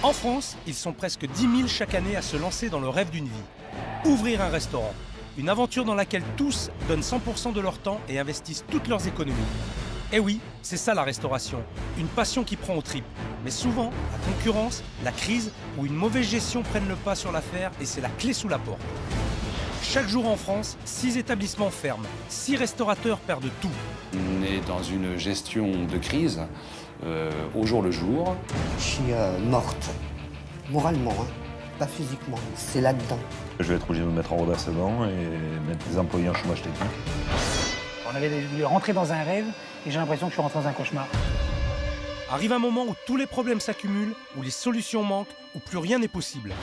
En France, ils sont presque 10 000 chaque année à se lancer dans le rêve d'une vie. Ouvrir un restaurant. Une aventure dans laquelle tous donnent 100% de leur temps et investissent toutes leurs économies. Et oui, c'est ça la restauration. Une passion qui prend aux tripes. Mais souvent, la concurrence, la crise ou une mauvaise gestion prennent le pas sur l'affaire et c'est la clé sous la porte. Chaque jour en France, 6 établissements ferment. 6 restaurateurs perdent tout. On est dans une gestion de crise au jour le jour. Je suis morte, moralement, hein, pas physiquement. C'est là-dedans. Je vais être obligé de me mettre en redressement et mettre les employés en chômage technique. On avait voulu rentrer dans un rêve et j'ai l'impression que je suis rentré dans un cauchemar. Arrive un moment où tous les problèmes s'accumulent, où les solutions manquent, où plus rien n'est possible.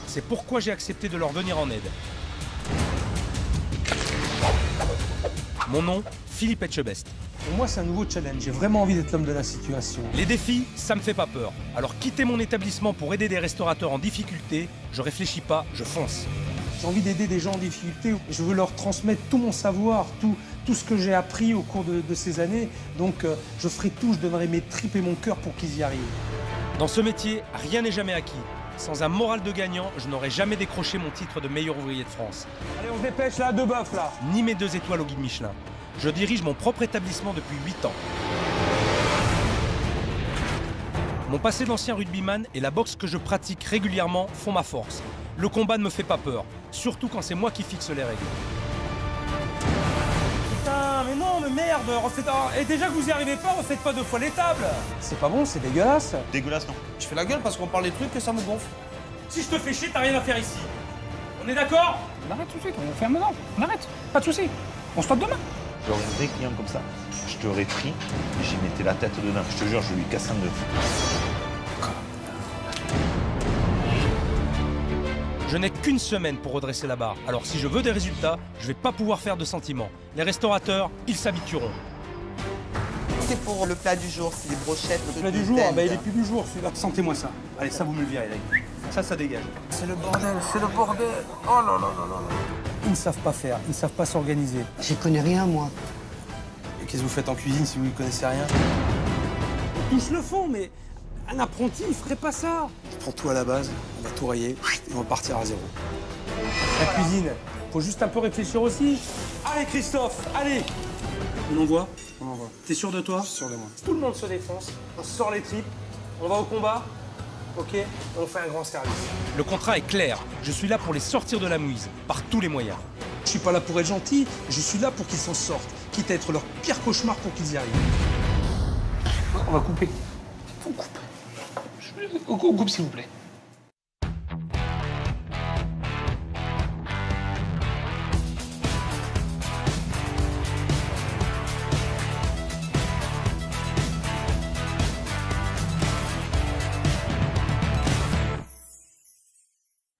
C'est pourquoi j'ai accepté de leur venir en aide. Mon nom, Philippe Etchebest. Pour moi, c'est un nouveau challenge. J'ai vraiment envie d'être l'homme de la situation. Les défis, ça me fait pas peur. Alors quitter mon établissement pour aider des restaurateurs en difficulté, je réfléchis pas, je fonce. J'ai envie d'aider des gens en difficulté. Je veux leur transmettre tout mon savoir, tout ce que j'ai appris au cours de ces années. Donc, je ferai tout, je donnerai mes tripes et mon cœur pour qu'ils y arrivent. Dans ce métier, rien n'est jamais acquis. Sans un moral de gagnant, je n'aurais jamais décroché mon titre de meilleur ouvrier de France. Allez, on se dépêche là, 2 bœufs là. Ni mes 2 étoiles au guide Michelin. Je dirige mon propre établissement depuis 8 ans. Mon passé d'ancien rugbyman et la boxe que je pratique régulièrement font ma force. Le combat ne me fait pas peur, surtout quand c'est moi qui fixe les règles. Putain, mais non, mais merde, refaites... Et déjà que vous y arrivez pas, refaites pas 2 fois les tables. C'est pas bon, c'est dégueulasse. Dégueulasse, non. Je fais la gueule parce qu'on parle des trucs que ça me gonfle. Si je te fais chier, t'as rien à faire ici. On est d'accord? On arrête tout de suite, on fait un moment, on arrête, pas de soucis. On se tape demain. J'aurais un vrai client comme ça, je t'aurais pris et j'y mettais la tête dedans. Je te jure, je lui casse un œuf. Je n'ai qu'une semaine pour redresser la barre. Alors si je veux des résultats, je vais pas pouvoir faire de sentiments. Les restaurateurs, ils s'habitueront. C'est pour le plat du jour, c'est des brochettes. Le plat du jour, ah bah il est plus du jour celui-là. Sentez-moi ça. Allez, ça vous me le virez là. Ça dégage. C'est le bordel, c'est le bordel. Oh là là là là. Ils ne savent pas faire, ils ne savent pas s'organiser. J'y connais rien, moi. Et qu'est-ce que vous faites en cuisine si vous ne connaissez rien? Tous le font, mais un apprenti, il ferait pas ça. Je prends tout à la base, on va tout rayer et on va partir à zéro. La cuisine, faut juste un peu réfléchir aussi. Allez Christophe, allez. On envoie? On envoie. T'es sûr de toi? Je suis sûr de moi. Tout le monde se défonce, on sort les tripes, on va au combat. Ok, on fait un grand service. Le contrat est clair. Je suis là pour les sortir de la mouise, par tous les moyens. Je suis pas là pour être gentil, je suis là pour qu'ils s'en sortent, quitte à être leur pire cauchemar pour qu'ils y arrivent. On va couper. On coupe. On coupe s'il vous plaît.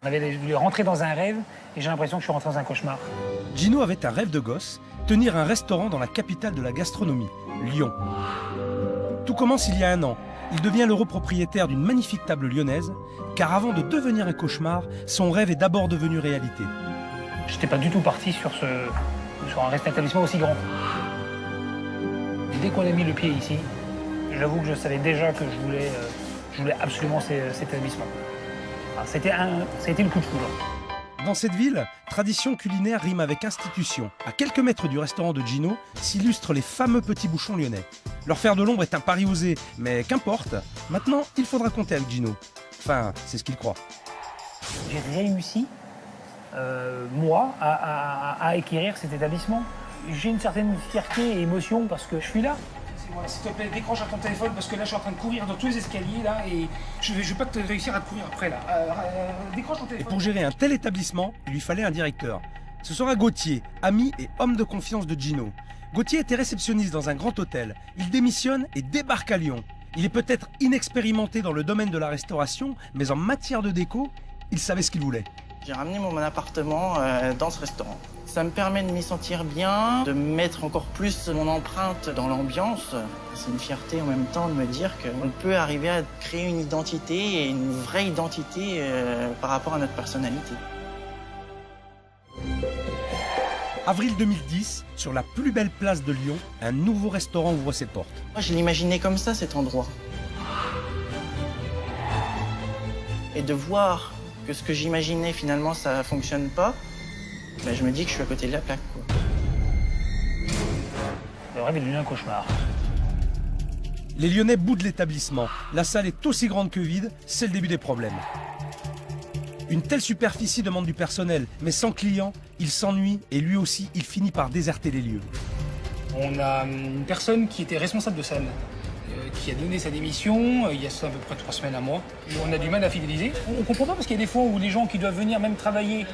On avait voulu rentrer dans un rêve et j'ai l'impression que je suis rentré dans un cauchemar. Gino avait un rêve de gosse, tenir un restaurant dans la capitale de la gastronomie, Lyon. Tout commence il y a 1 an. Il devient l'heureux propriétaire d'une magnifique table lyonnaise, car avant de devenir un cauchemar, son rêve est d'abord devenu réalité. J'étais pas du tout parti sur un établissement aussi grand. Et dès qu'on a mis le pied ici, j'avoue que je savais déjà que je voulais absolument cet établissement. Ça a été le coup de foudre. Dans cette ville, tradition culinaire rime avec institution. À quelques mètres du restaurant de Gino s'illustrent les fameux petits bouchons lyonnais. Leur faire de l'ombre est un pari osé, mais qu'importe. Maintenant, il faudra compter avec Gino. Enfin, c'est ce qu'il croit. J'ai réussi, moi, à acquérir cet établissement. J'ai une certaine fierté et émotion parce que je suis là. S'il te plaît, décroche à ton téléphone parce que là, je suis en train de courir dans tous les escaliers là et je vais pas te réussir à te courir après là. Décroche ton téléphone. Et pour gérer un tel établissement, il lui fallait un directeur. Ce sera Gauthier, ami et homme de confiance de Gino. Gauthier était réceptionniste dans un grand hôtel. Il démissionne et débarque à Lyon. Il est peut-être inexpérimenté dans le domaine de la restauration, mais en matière de déco, il savait ce qu'il voulait. J'ai ramené mon appartement dans ce restaurant. Ça me permet de m'y sentir bien, de mettre encore plus mon empreinte dans l'ambiance. C'est une fierté en même temps de me dire qu'on peut arriver à créer une identité et une vraie identité par rapport à notre personnalité. Avril 2010, sur la plus belle place de Lyon, un nouveau restaurant ouvre ses portes. Moi, je l'imaginais comme ça, cet endroit. et de voir que ce que j'imaginais finalement ça fonctionne pas, ben, je me dis que je suis à côté de la plaque, quoi. Le rêve est devenu un cauchemar. Les Lyonnais boudent l'établissement. La salle est aussi grande que vide, c'est le début des problèmes. Une telle superficie demande du personnel, mais sans clients, il s'ennuie et lui aussi, il finit par déserter les lieux. On a une personne qui était responsable de salle, qui a donné sa démission il y a à peu près 3 semaines, un mois. Et on a du mal à fidéliser. On ne comprend pas parce qu'il y a des fois où les gens qui doivent venir même travailler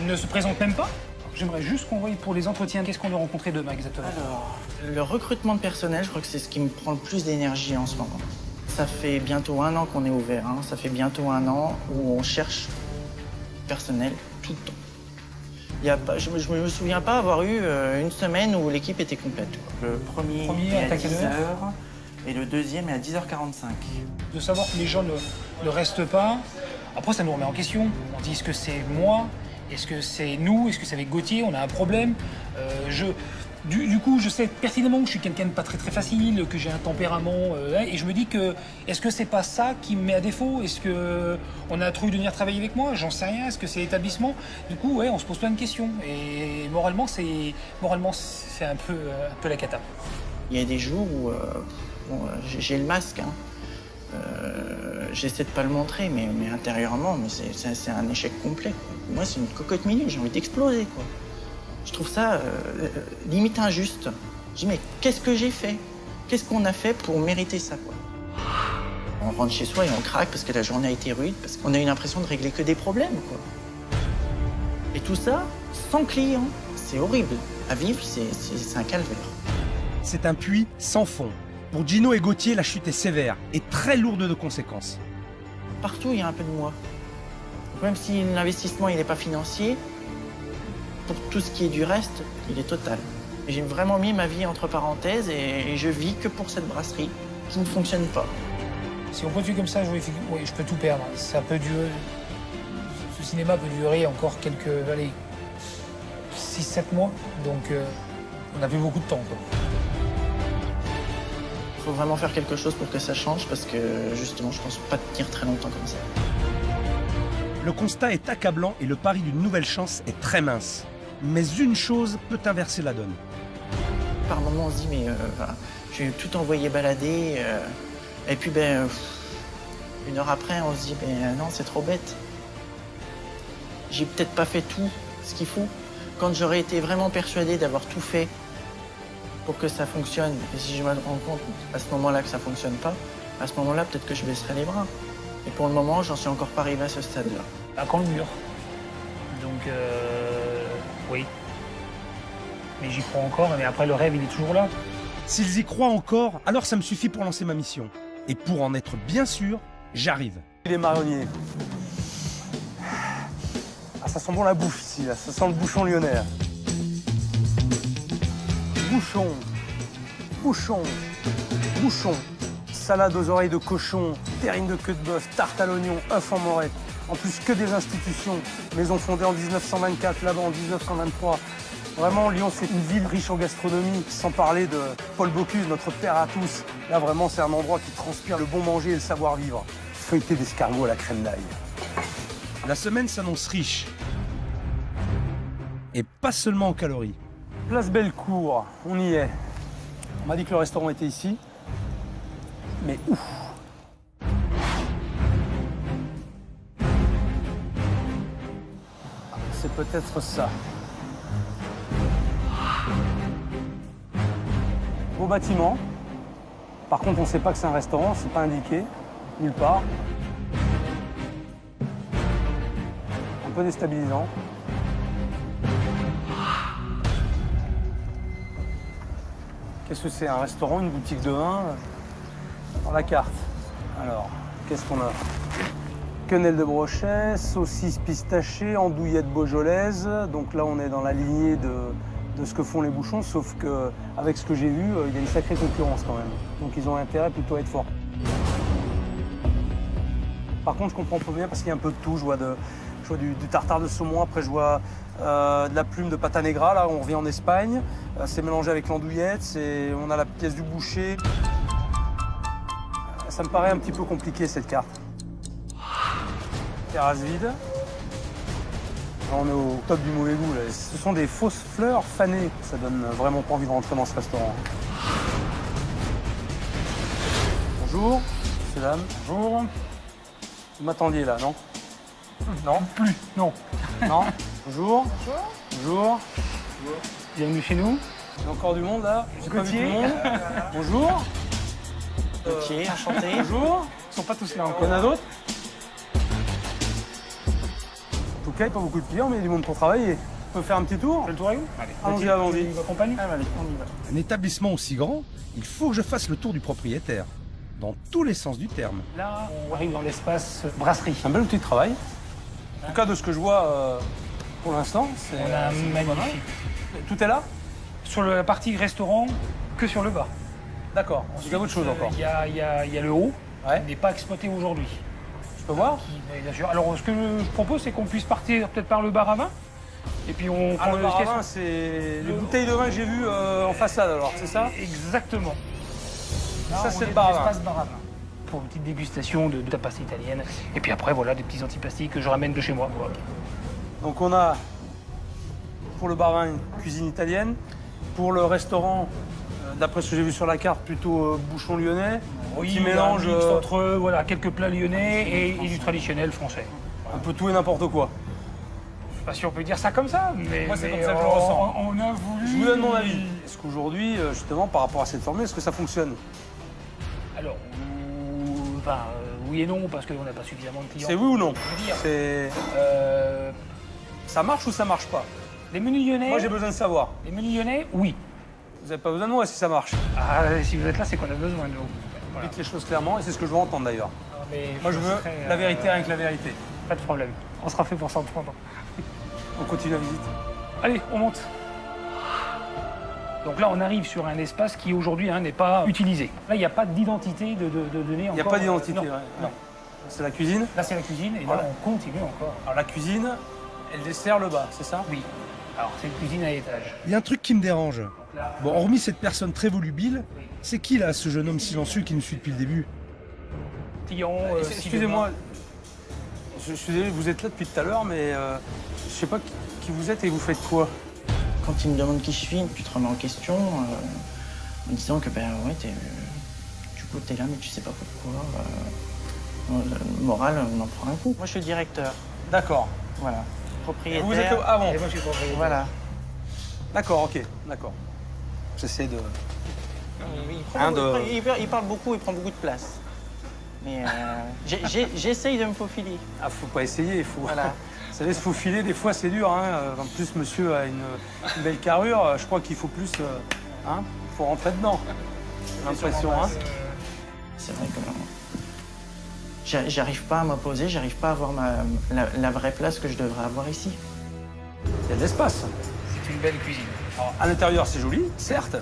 ne se présentent même pas. J'aimerais juste qu'on voie pour les entretiens, qu'est-ce qu'on doit rencontrer demain exactement? Alors, le recrutement de personnel, je crois que c'est ce qui me prend le plus d'énergie en ce moment. Ça fait bientôt 1 an qu'on est ouvert, hein. Ça fait bientôt 1 an où on cherche personnel tout le temps. Il y a pas, je me souviens pas avoir eu une semaine où l'équipe était complète. Le premier est à 10h et le deuxième est à 10h45. De savoir que les gens ne restent pas, après ça nous remet en question. On dit est-ce que c'est moi? Est-ce que c'est nous? Est-ce que c'est avec Gauthier? On a un problème. Du coup, je sais pertinemment que je suis quelqu'un de pas très facile, que j'ai un tempérament, et je me dis que est-ce que c'est pas ça qui me met à défaut? Est-ce que on a trop eu de venir travailler avec moi? J'en sais rien. Est-ce que c'est l'établissement? Du coup, ouais, on se pose plein de questions. Et moralement, c'est un peu la cata. Il y a des jours où j'ai le masque. Hein. J'essaie de pas le montrer, mais intérieurement, mais c'est un échec complet, quoi. Moi, c'est une cocotte minute. J'ai envie d'exploser, quoi. Je trouve ça limite injuste. Je dis, mais qu'est-ce que j'ai fait? Qu'est-ce qu'on a fait pour mériter ça, quoi? On rentre chez soi et on craque parce que la journée a été rude, parce qu'on a eu l'impression de régler que des problèmes, quoi. Et tout ça, sans clients. C'est horrible. À vivre, c'est un calvaire. C'est un puits sans fond. Pour Gino et Gauthier, la chute est sévère et très lourde de conséquences. Partout, il y a un peu de moi. Même si l'investissement n'est pas financier, pour tout ce qui est du reste, il est total. J'ai vraiment mis ma vie entre parenthèses et je vis que pour cette brasserie qui ne fonctionne pas. Si on continue comme ça, je peux tout perdre. Ça peut durer. Ce cinéma peut durer encore quelques 6-7 mois. Donc on n'a plus beaucoup de temps, quoi. Il faut vraiment faire quelque chose pour que ça change parce que justement, je pense pas tenir très longtemps comme ça. Le constat est accablant et le pari d'une nouvelle chance est très mince. Mais une chose peut inverser la donne. Par moments, on se dit, mais je vais tout envoyer balader. Et puis, 1 heure après, on se dit, non, c'est trop bête. J'ai peut-être pas fait tout ce qu'il faut. Quand j'aurais été vraiment persuadé d'avoir tout fait pour que ça fonctionne, et si je me rends compte à ce moment-là que ça fonctionne pas, à ce moment-là, peut-être que je baisserai les bras. Et pour le moment, j'en suis encore pas arrivé à ce stade-là. À quand le mur? Donc, oui. Mais j'y crois encore, mais après, le rêve, il est toujours là. S'ils y croient encore, alors ça me suffit pour lancer ma mission. Et pour en être bien sûr, j'arrive. Les marronniers. Ah, ça sent bon la bouffe ici, là. Ça sent le bouchon lyonnais. Là. Bouchon, bouchon, bouchon. Salade aux oreilles de cochon, terrine de queue de bœuf, tarte à l'oignon, œuf en morette. En plus que des institutions. Maison fondée en 1924, là-bas en 1923. Vraiment, Lyon, c'est une ville riche en gastronomie, sans parler de Paul Bocuse, notre père à tous. Là, vraiment, c'est un endroit qui transpire le bon manger et le savoir-vivre. Feuilleté d'escargot à la crème d'ail. La semaine s'annonce riche. Et pas seulement en calories. Place Bellecour, on y est. On m'a dit que le restaurant était ici. Mais ouf! C'est peut-être ça. Beau bâtiment. Par contre, on ne sait pas que c'est un restaurant, c'est pas indiqué, nulle part. Un peu déstabilisant. Qu'est-ce que c'est? Un restaurant, une boutique de vin? Dans la carte. Alors, qu'est-ce qu'on a? Quenelle de brochet, saucisse pistachée, andouillette beaujolaise. Donc là, on est dans la lignée de ce que font les bouchons, sauf qu'avec ce que j'ai vu, il y a une sacrée concurrence quand même. Donc ils ont intérêt plutôt à être forts. Par contre, je comprends pas bien parce qu'il y a un peu de tout. Je vois du tartare de saumon, après je vois de la plume de pata negra. Là, on revient en Espagne. C'est mélangé avec l'andouillette. On a la pièce du boucher. Ça me paraît un petit peu compliqué cette carte. Terrasse vide. Là, on est au top du mauvais goût. Là. Ce sont des fausses fleurs fanées. Ça donne vraiment pas envie de rentrer dans ce restaurant. Bonjour, monsieur, dame. Bonjour. Vous m'attendiez là, non? Non? Plus, non. Non? Bonjour. Bonjour. Bienvenue chez nous. Il y a encore du monde là. J'ai pas vu tout Gauthier. le monde. Bonjour. Ok, enchanté. Bonjour. Ils sont pas tous là Il y encore. en a d'autres? En tout cas, il n'y a pas beaucoup de clients, mais il y a du monde pour travailler. On peut faire un petit tour? On fait le tour avec vous? Allez. Allons-y, Gauthier, allons-y. tu m'accompagnes? Allez, on y va. Un établissement aussi grand, il faut que je fasse le tour du propriétaire, dans tous les sens du terme. Là, on arrive dans l'espace brasserie. Un bel outil de travail. En tout cas, de ce que je vois pour l'instant, c'est. On a un c'est pas mal. magnifique. Tout est là? Sur la partie restaurant, que sur le bas. D'accord. Il y a autre chose encore. Il y a le haut, Ouais. qui n'est pas exploité aujourd'hui. Je peux voir? Mais bien sûr. Alors, ce que je propose, c'est qu'on puisse partir peut-être par le bar à vin. Et puis, on Ah, prend le bar à vin, c'est les bouteilles de vin que j'ai vues en façade, alors, c'est ça? Exactement. Là, Ça, on c'est est le bar à dans vin. l'espace bar à vin. Pour une petite dégustation de tapas italienne. Et puis après, voilà, des petits antipastiques que je ramène de chez moi. Voilà. Donc, on a pour le bar à vin une cuisine italienne. Pour le restaurant, d'après ce que j'ai vu sur la carte, plutôt bouchon lyonnais. Qui mélange un mix entre voilà, quelques plats lyonnais et du traditionnel français. un peu tout et n'importe quoi. Je sais pas si on peut dire ça comme ça, mais Moi, c'est mais comme ça que je le ressens. On a voulu. Je vous donne mon avis. Est-ce qu'aujourd'hui, justement, par rapport à cette formule, est-ce que ça fonctionne? Alors, oui et non, parce qu'on n'a pas suffisamment de clients. C'est oui ou non? Je veux dire, C'est... Ça marche ou ça marche pas? les menus lyonnais. Moi, j'ai besoin de savoir. Les menus lyonnais, oui. Vous n'avez pas besoin de moi si ça marche. Ah, si vous êtes là, c'est qu'on a besoin de vous. Voilà. Dites les choses clairement et c'est ce que je veux entendre d'ailleurs. Mais Moi, je veux serai, la vérité avec la vérité. Pas de problème. On sera fait pour s'entendre. On continue la visite. Allez, on monte. Donc là, on arrive sur un espace qui aujourd'hui n'est pas utilisé. Là, il n'y a pas d'identité de données encore. Il n'y a pas d'identité. non, ouais. non. C'est la cuisine. Là, c'est la cuisine et Voilà. là, on continue encore. Alors la cuisine, elle dessert le bas, c'est ça? Oui. Alors, c'est une cuisine à étage. Il y a un truc qui me dérange. Là, Bon, hormis cette personne très volubile, c'est qui là, ce jeune homme silencieux qui nous suit depuis le début? Tillon, Excusez-moi, je suis désolé, vous êtes là depuis tout à l'heure, mais je sais pas qui vous êtes et vous faites quoi? Quand il me demande qui je suis, tu te remets en question en disant que, ben ouais, du coup, t'es là, mais tu sais pas pourquoi. Le moral, on en prend un coup. Moi, je suis directeur. D'accord. Voilà. Propriétaire. Vous êtes avant. Et moi, je suis propriétaire. Voilà. D'accord, ok, d'accord. J'essaie de... Il parle beaucoup, il prend beaucoup de place. Mais j'essaye de me faufiler. Ah, faut pas essayer, il faut... Voilà. Vous savez, se faufiler, des fois, c'est dur. Hein. En plus, monsieur a une belle carrure. Je crois qu'il faut plus... Hein, faut rentrer dedans. J'ai l'impression, hein. C'est vrai que j'arrive pas à m'opposer, j'arrive pas à avoir la vraie place que je devrais avoir ici. Il y a de l'espace. C'est une belle cuisine. Alors, à l'intérieur, c'est joli, certes.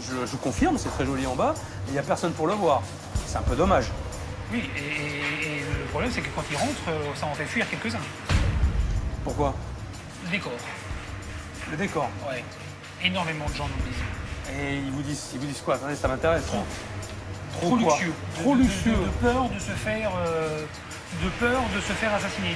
Je confirme, c'est très joli en bas. Mais il n'y a personne pour le voir. C'est un peu dommage. Oui, et le problème, c'est que quand ils rentrent, ça en fait fuir quelques-uns. Pourquoi? Le décor. Le décor. Ouais. Énormément de gens nous le disent. Et ils vous disent quoi? Attendez, ça m'intéresse. Trop. Trop Trop quoi? luxueux. Trop luxueux. De peur de se faire, assassiner.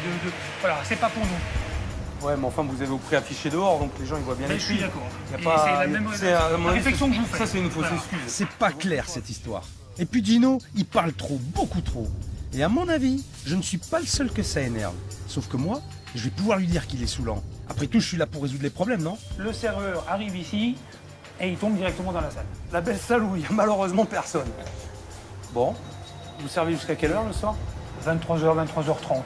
Voilà, c'est pas pour nous. Ouais, mais enfin, vous avez au prix affiché dehors, donc les gens ils voient bien Mais les je suis prix. d'accord. Y a Et pas- c'est la même à mon la avis, réflexion que je vous fais. Ça, c'est une fausse Voilà. excuse. C'est pas clair cette histoire. Et puis Gino, il parle trop, beaucoup trop. Et à mon avis, je ne suis pas le seul que ça énerve. Sauf que moi, je vais pouvoir lui dire qu'il est saoulant. Après tout, je suis là pour résoudre les problèmes, non? Le serveur arrive ici et il tombe directement dans la salle. La belle salle où il y a malheureusement personne. Bon, vous servez jusqu'à quelle heure le soir? 23h, 23h30.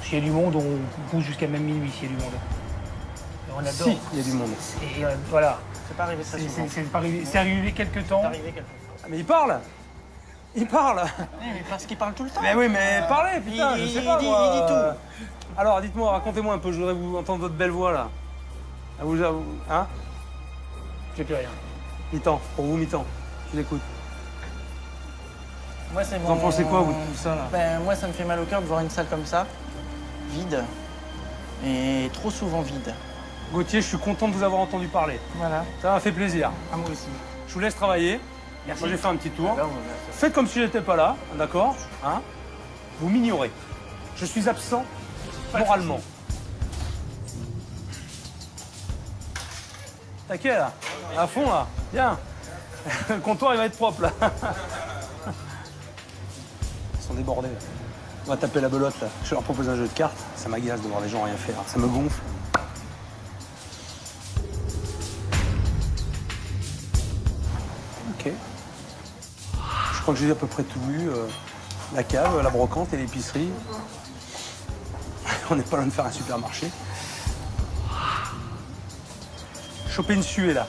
S'il y a du monde, on pousse jusqu'à même minuit s'il y a du monde. Et on adore. Si, il y a du monde. Et voilà. C'est pas arrivé très souvent. C'est arrivé quelques temps. C'est arrivé quelque fois. Ah, mais il parle. Il parle. Mais parce qu'il parle tout le temps. Mais oui, mais parlez, putain, Il- je sais il pas dit- moi. il dit tout. Alors, dites-moi, racontez-moi un peu, je voudrais vous entendre votre belle voix là. À vous, hein? J'ai plus rien. Mi-temps, pour vous, mi-temps. Je l'écoute. Moi, c'est Vous en pensez quoi, vous, de tout ça là? Ben, moi, ça me fait mal au cœur de voir une salle comme ça, vide, et trop souvent vide. Gauthier, je suis content de vous avoir entendu parler. Voilà. Ça m'a fait plaisir. À moi aussi. Je vous laisse travailler. Merci. Moi, j'ai fait un petit tour. Là, on va- Faites comme si j'étais pas là, d'accord? Hein? Vous m'ignorez. Je suis absent moralement. T'inquiète là, à fond là, bien. Le comptoir il va être propre là. Ils sont débordés. On va taper la belote là. Je leur propose un jeu de cartes, ça m'agace de voir les gens rien faire, ça me gonfle. Ok. Je crois que j'ai à peu près tout vu. La cave, la brocante et l'épicerie. On n'est pas loin de faire un supermarché. Choper une suée là.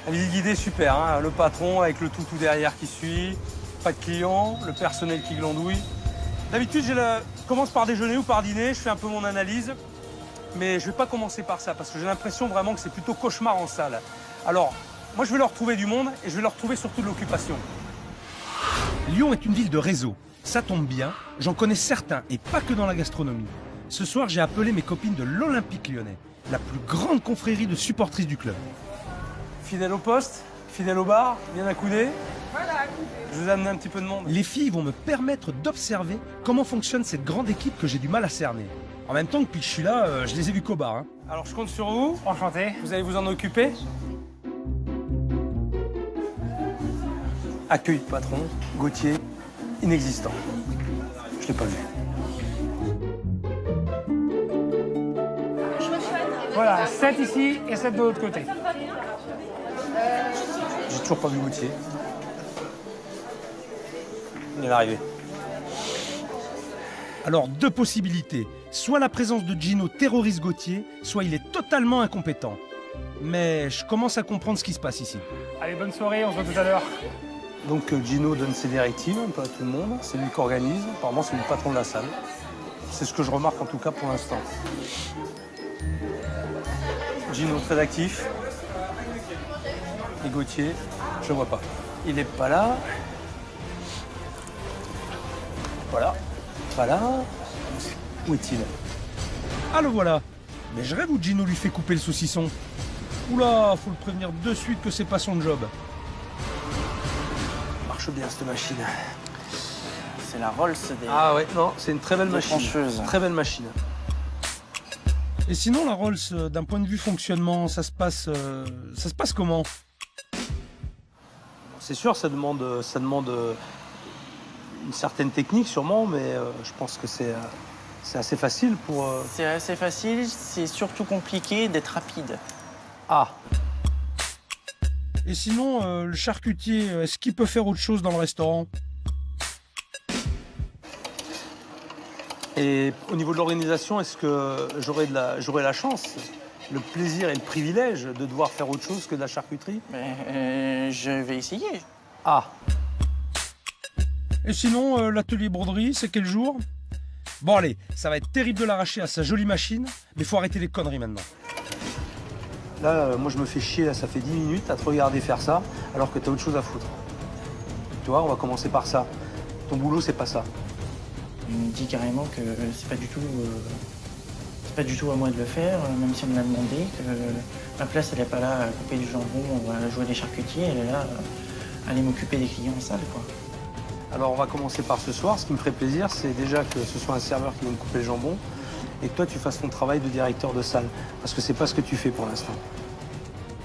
La visite guidée, super. Hein, le patron avec le toutou derrière qui suit. Pas de clients, le personnel qui glandouille. D'habitude, je commence par déjeuner ou par dîner. Je fais un peu mon analyse. Mais je ne vais pas commencer par ça parce que j'ai l'impression vraiment que c'est plutôt cauchemar en salle. Alors, moi, je vais leur trouver du monde et je vais leur trouver surtout de l'occupation. Lyon est une ville de réseau. Ça tombe bien, j'en connais certains et pas que dans la gastronomie. Ce soir, j'ai appelé mes copines de l'Olympique Lyonnais, la plus grande confrérie de supportrices du club. Fidèle au poste, fidèle au bar, bien accoudé. Voilà, accoudé. Je vous ai amené un petit peu de monde. Les filles vont me permettre d'observer comment fonctionne cette grande équipe que j'ai du mal à cerner. En même temps, depuis que je suis là, je les ai vus qu'au bar. Hein. Alors, je compte sur vous. Enchanté. Vous allez vous en occuper. Accueil de patron, Gauthier, inexistant. Je l'ai pas vu. Voilà, 7 ici et 7 de l'autre côté. J'ai toujours pas vu Gauthier. Il est arrivé. Alors, deux possibilités. Soit la présence de Gino terrorise Gauthier, soit il est totalement incompétent. Mais je commence à comprendre ce qui se passe ici. Allez, bonne soirée, on se voit tout à l'heure. Donc Gino donne ses directives un peu à tout le monde, c'est lui qui organise, apparemment c'est le patron de la salle. C'est ce que je remarque en tout cas pour l'instant. Gino très actif. Et Gauthier, je ne vois pas. Il n'est pas là. Voilà. Pas là. Où est-il? Ah le voilà. Mais je rêve où Gino lui fait couper le saucisson. Oula, faut le prévenir de suite que c'est pas son job. Marche bien cette machine. C'est la Rolls des... Ah ouais, non, c'est une très belle machine. Trancheuse. Très belle machine. Et sinon, la Rolls, d'un point de vue fonctionnement, ça se passe comment? C'est sûr, ça demande une certaine technique sûrement, mais je pense que c'est assez facile pour... C'est assez facile, c'est surtout compliqué d'être rapide. Ah. Et sinon, le charcutier, est-ce qu'il peut faire autre chose dans le restaurant? Et au niveau de l'organisation, est-ce que j'aurai la chance, le plaisir et le privilège de devoir faire autre chose que de la charcuterie? Je vais essayer. Ah. Et sinon, l'atelier broderie, c'est quel jour? Bon allez, ça va être terrible de l'arracher à sa jolie machine, mais faut arrêter les conneries maintenant. Là, moi je me fais chier, là, ça fait 10 minutes à te regarder faire ça, alors que t'as autre chose à foutre. Tu vois, on va commencer par ça. Ton boulot, c'est pas ça. Il me dit carrément que c'est pas du tout à moi de le faire, même si on me l'a demandé, que ma place elle est pas là à couper du jambon, à jouer les charcutiers, elle est là à aller m'occuper des clients en salle, quoi. Alors on va commencer par ce soir. Ce qui me ferait plaisir, c'est déjà que ce soit un serveur qui vienne couper le jambon et que toi tu fasses ton travail de directeur de salle. Parce que c'est pas ce que tu fais pour l'instant.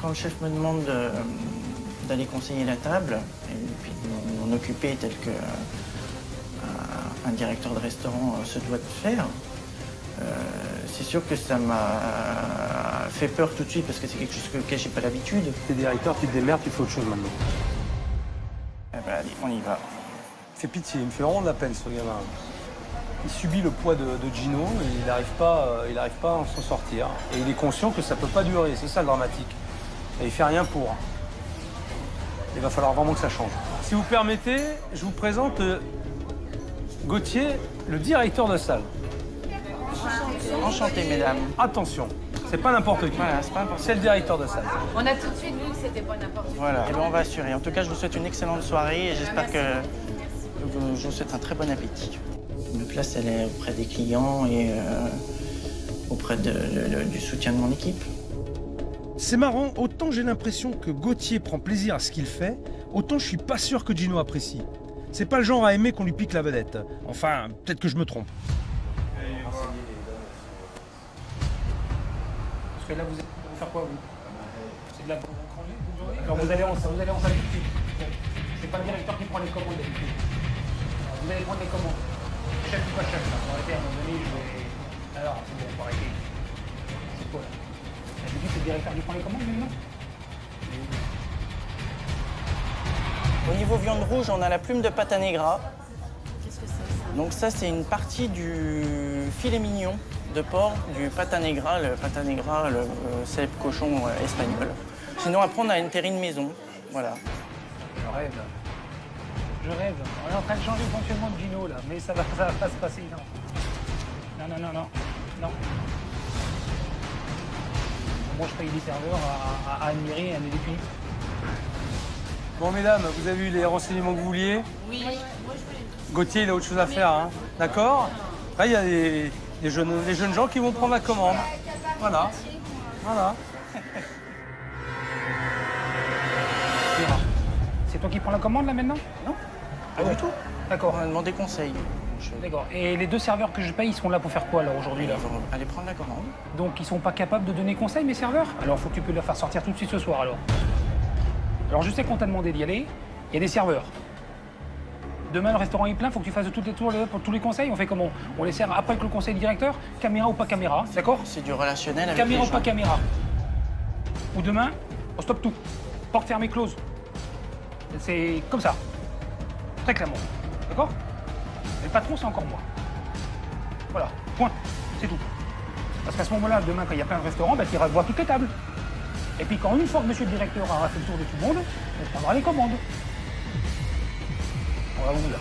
Quand le chef me demande d'aller conseiller la table et puis de m'en occuper tel que un directeur de restaurant se doit de faire, c'est sûr que ça m'a fait peur tout de suite parce que c'est quelque chose que j'ai pas l'habitude. T'es directeur, tu te démerdes, tu fais autre chose maintenant. Eh ben, allez, on y va. Il fait pitié, il me fait vraiment de la peine ce gamin. Il subit le poids de Gino et il n'arrive pas à s'en sortir. Et il est conscient que ça peut pas durer, c'est ça le dramatique. Et il fait rien pour. Il va falloir vraiment que ça change. Si vous permettez, je vous présente Gauthier, le directeur de salle. Enchanté, mesdames. Attention, c'est pas n'importe qui. Voilà, c'est pas n'importe qui. C'est le directeur de salle. On a tout de suite vu que c'était pas n'importe qui. Voilà, et ben on va assurer. En tout cas, je vous souhaite une excellente soirée et j'espère que je vous souhaite un très bon appétit. Ma place, elle est auprès des clients et auprès du soutien de mon équipe. C'est marrant, autant j'ai l'impression que Gauthier prend plaisir à ce qu'il fait, autant je suis pas sûr que Gino apprécie. C'est pas le genre à aimer qu'on lui pique la vedette. Enfin, peut-être que je me trompe. que là, vous allez faire quoi, vous? C'est de la bombe écrangée? Alors, vous allez en salle tout de suite. C'est pas le directeur qui prend les commandes d'habitude. Vous allez prendre les commandes. Chef ou pas chef, là. On va arrêter à un moment donné, je vais... Alors, c'est bon, on va arrêter. C'est quoi, là? D'habitude, c'est le directeur qui prend les commandes, maintenant? Au niveau viande rouge, on a la plume de pata negra. Qu'est-ce que c'est ça? Donc ça, c'est une partie du filet mignon de porc, du pata negra, le célèbre cochon espagnol. Sinon, après, on a une terrine maison. Voilà. Je rêve. Je rêve. On est en train de changer le fonctionnement de Gino, là. Mais ça va pas se passer, non. Non. Moi, je paye des serveurs à admirer et à me définir. Bon, mesdames, vous avez eu les renseignements que vous vouliez? Oui. Gauthier, il a autre chose à faire, hein. D'accord? Là, il y a les jeunes gens qui vont prendre la commande. Voilà. C'est toi qui prends la commande, là, maintenant? Non, pas du tout. D'accord. On a demandé conseil. D'accord. Et les 2 serveurs que je paye, ils sont là pour faire quoi, là, aujourd'hui, là? Ils vont aller prendre la commande. Donc, ils sont pas capables de donner conseil, mes serveurs? Alors, faut que tu peux leur faire sortir tout de suite ce soir, alors. Alors, je sais qu'on t'a demandé d'y aller. Il y a des serveurs. Demain, le restaurant est plein, faut que tu fasses toutes les tours pour tous les conseils. On fait comment? On les sert après que le conseil du directeur? Caméra ou pas caméra, d'accord? C'est du relationnel avec Caméra les ou pas gens. caméra? Ou demain, on stoppe tout. Porte fermée, close. C'est comme ça. Très clairement. D'accord? Et le patron, c'est encore moi. Voilà. Point. C'est tout. Parce qu'à ce moment-là, demain, quand il y a plein de restaurants, tu iras voir toutes les tables. Et puis quand une fois que monsieur le directeur aura fait le tour de tout le monde, on prendra les commandes. On va où là?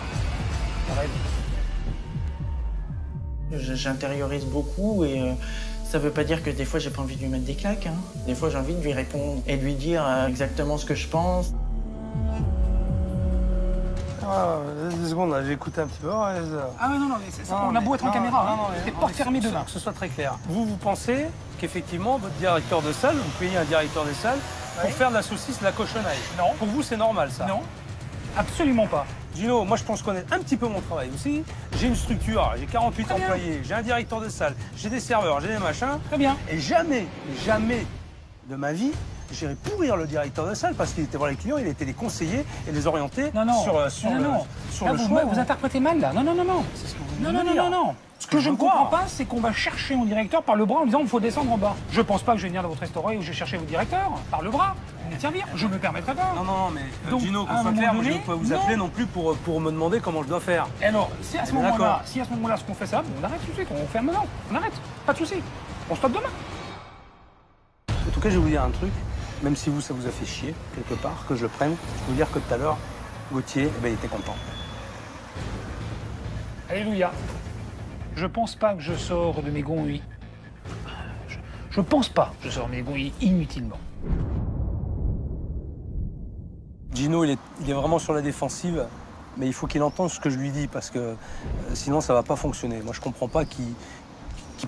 Ça rêve. J'intériorise beaucoup et ça veut pas dire que des fois j'ai pas envie de lui mettre des claques. Hein. Des fois j'ai envie de lui répondre et de lui dire exactement ce que je pense. Ah, 2 secondes, là, j'ai écouté un petit peu. Ah mais non, mais on a beau être en caméra, c'est porte fermée demain. Que ce soit très clair. Vous pensez qu'effectivement, votre directeur de salle, vous payez un directeur de salle pour faire de la saucisse, de la cochonaille? Non. Pour vous, c'est normal, ça? Non, absolument pas. Gino, moi je pense connaître un petit peu mon travail aussi. J'ai une structure, j'ai 48 Très bien. employés, j'ai un directeur de salle, j'ai des serveurs, j'ai des machins. Très bien. Et jamais de ma vie, j'irai pourrir le directeur de salle parce qu'il était voir les clients, il était les conseiller et les orienter sur le choix. Vous interprétez mal là. Non. C'est ce que vous venez de me dire. Non. Ce que je ne comprends pas, c'est qu'on va chercher mon directeur par le bras en disant il faut descendre en bas. Je pense pas que je vais venir dans votre restaurant et où je vais chercher votre directeur par le bras. Venez servir. Je me permettrai pas. Non, mais Donc, Gino, à qu'on un soit moment clair, moi, je donné, ne peux pas vous appeler non plus pour me demander comment je dois faire. Et alors, si à ce D'accord. moment-là, ce qu'on fait ça, on arrête tout de suite, on ferme maintenant. On arrête. Pas de souci. On stoppe demain. En tout cas, je vais vous dire un truc, même si vous, ça vous a fait chier, quelque part, que je le prenne, je peux vous dire que tout à l'heure, Gauthier, il était content. Alléluia. Je pense pas que je sors de mes gonds, oui. Je pense pas que je sors de mes gonds inutilement. Gino, il est vraiment sur la défensive, mais il faut qu'il entende ce que je lui dis, parce que sinon, ça va pas fonctionner. Moi, je comprends pas qu'il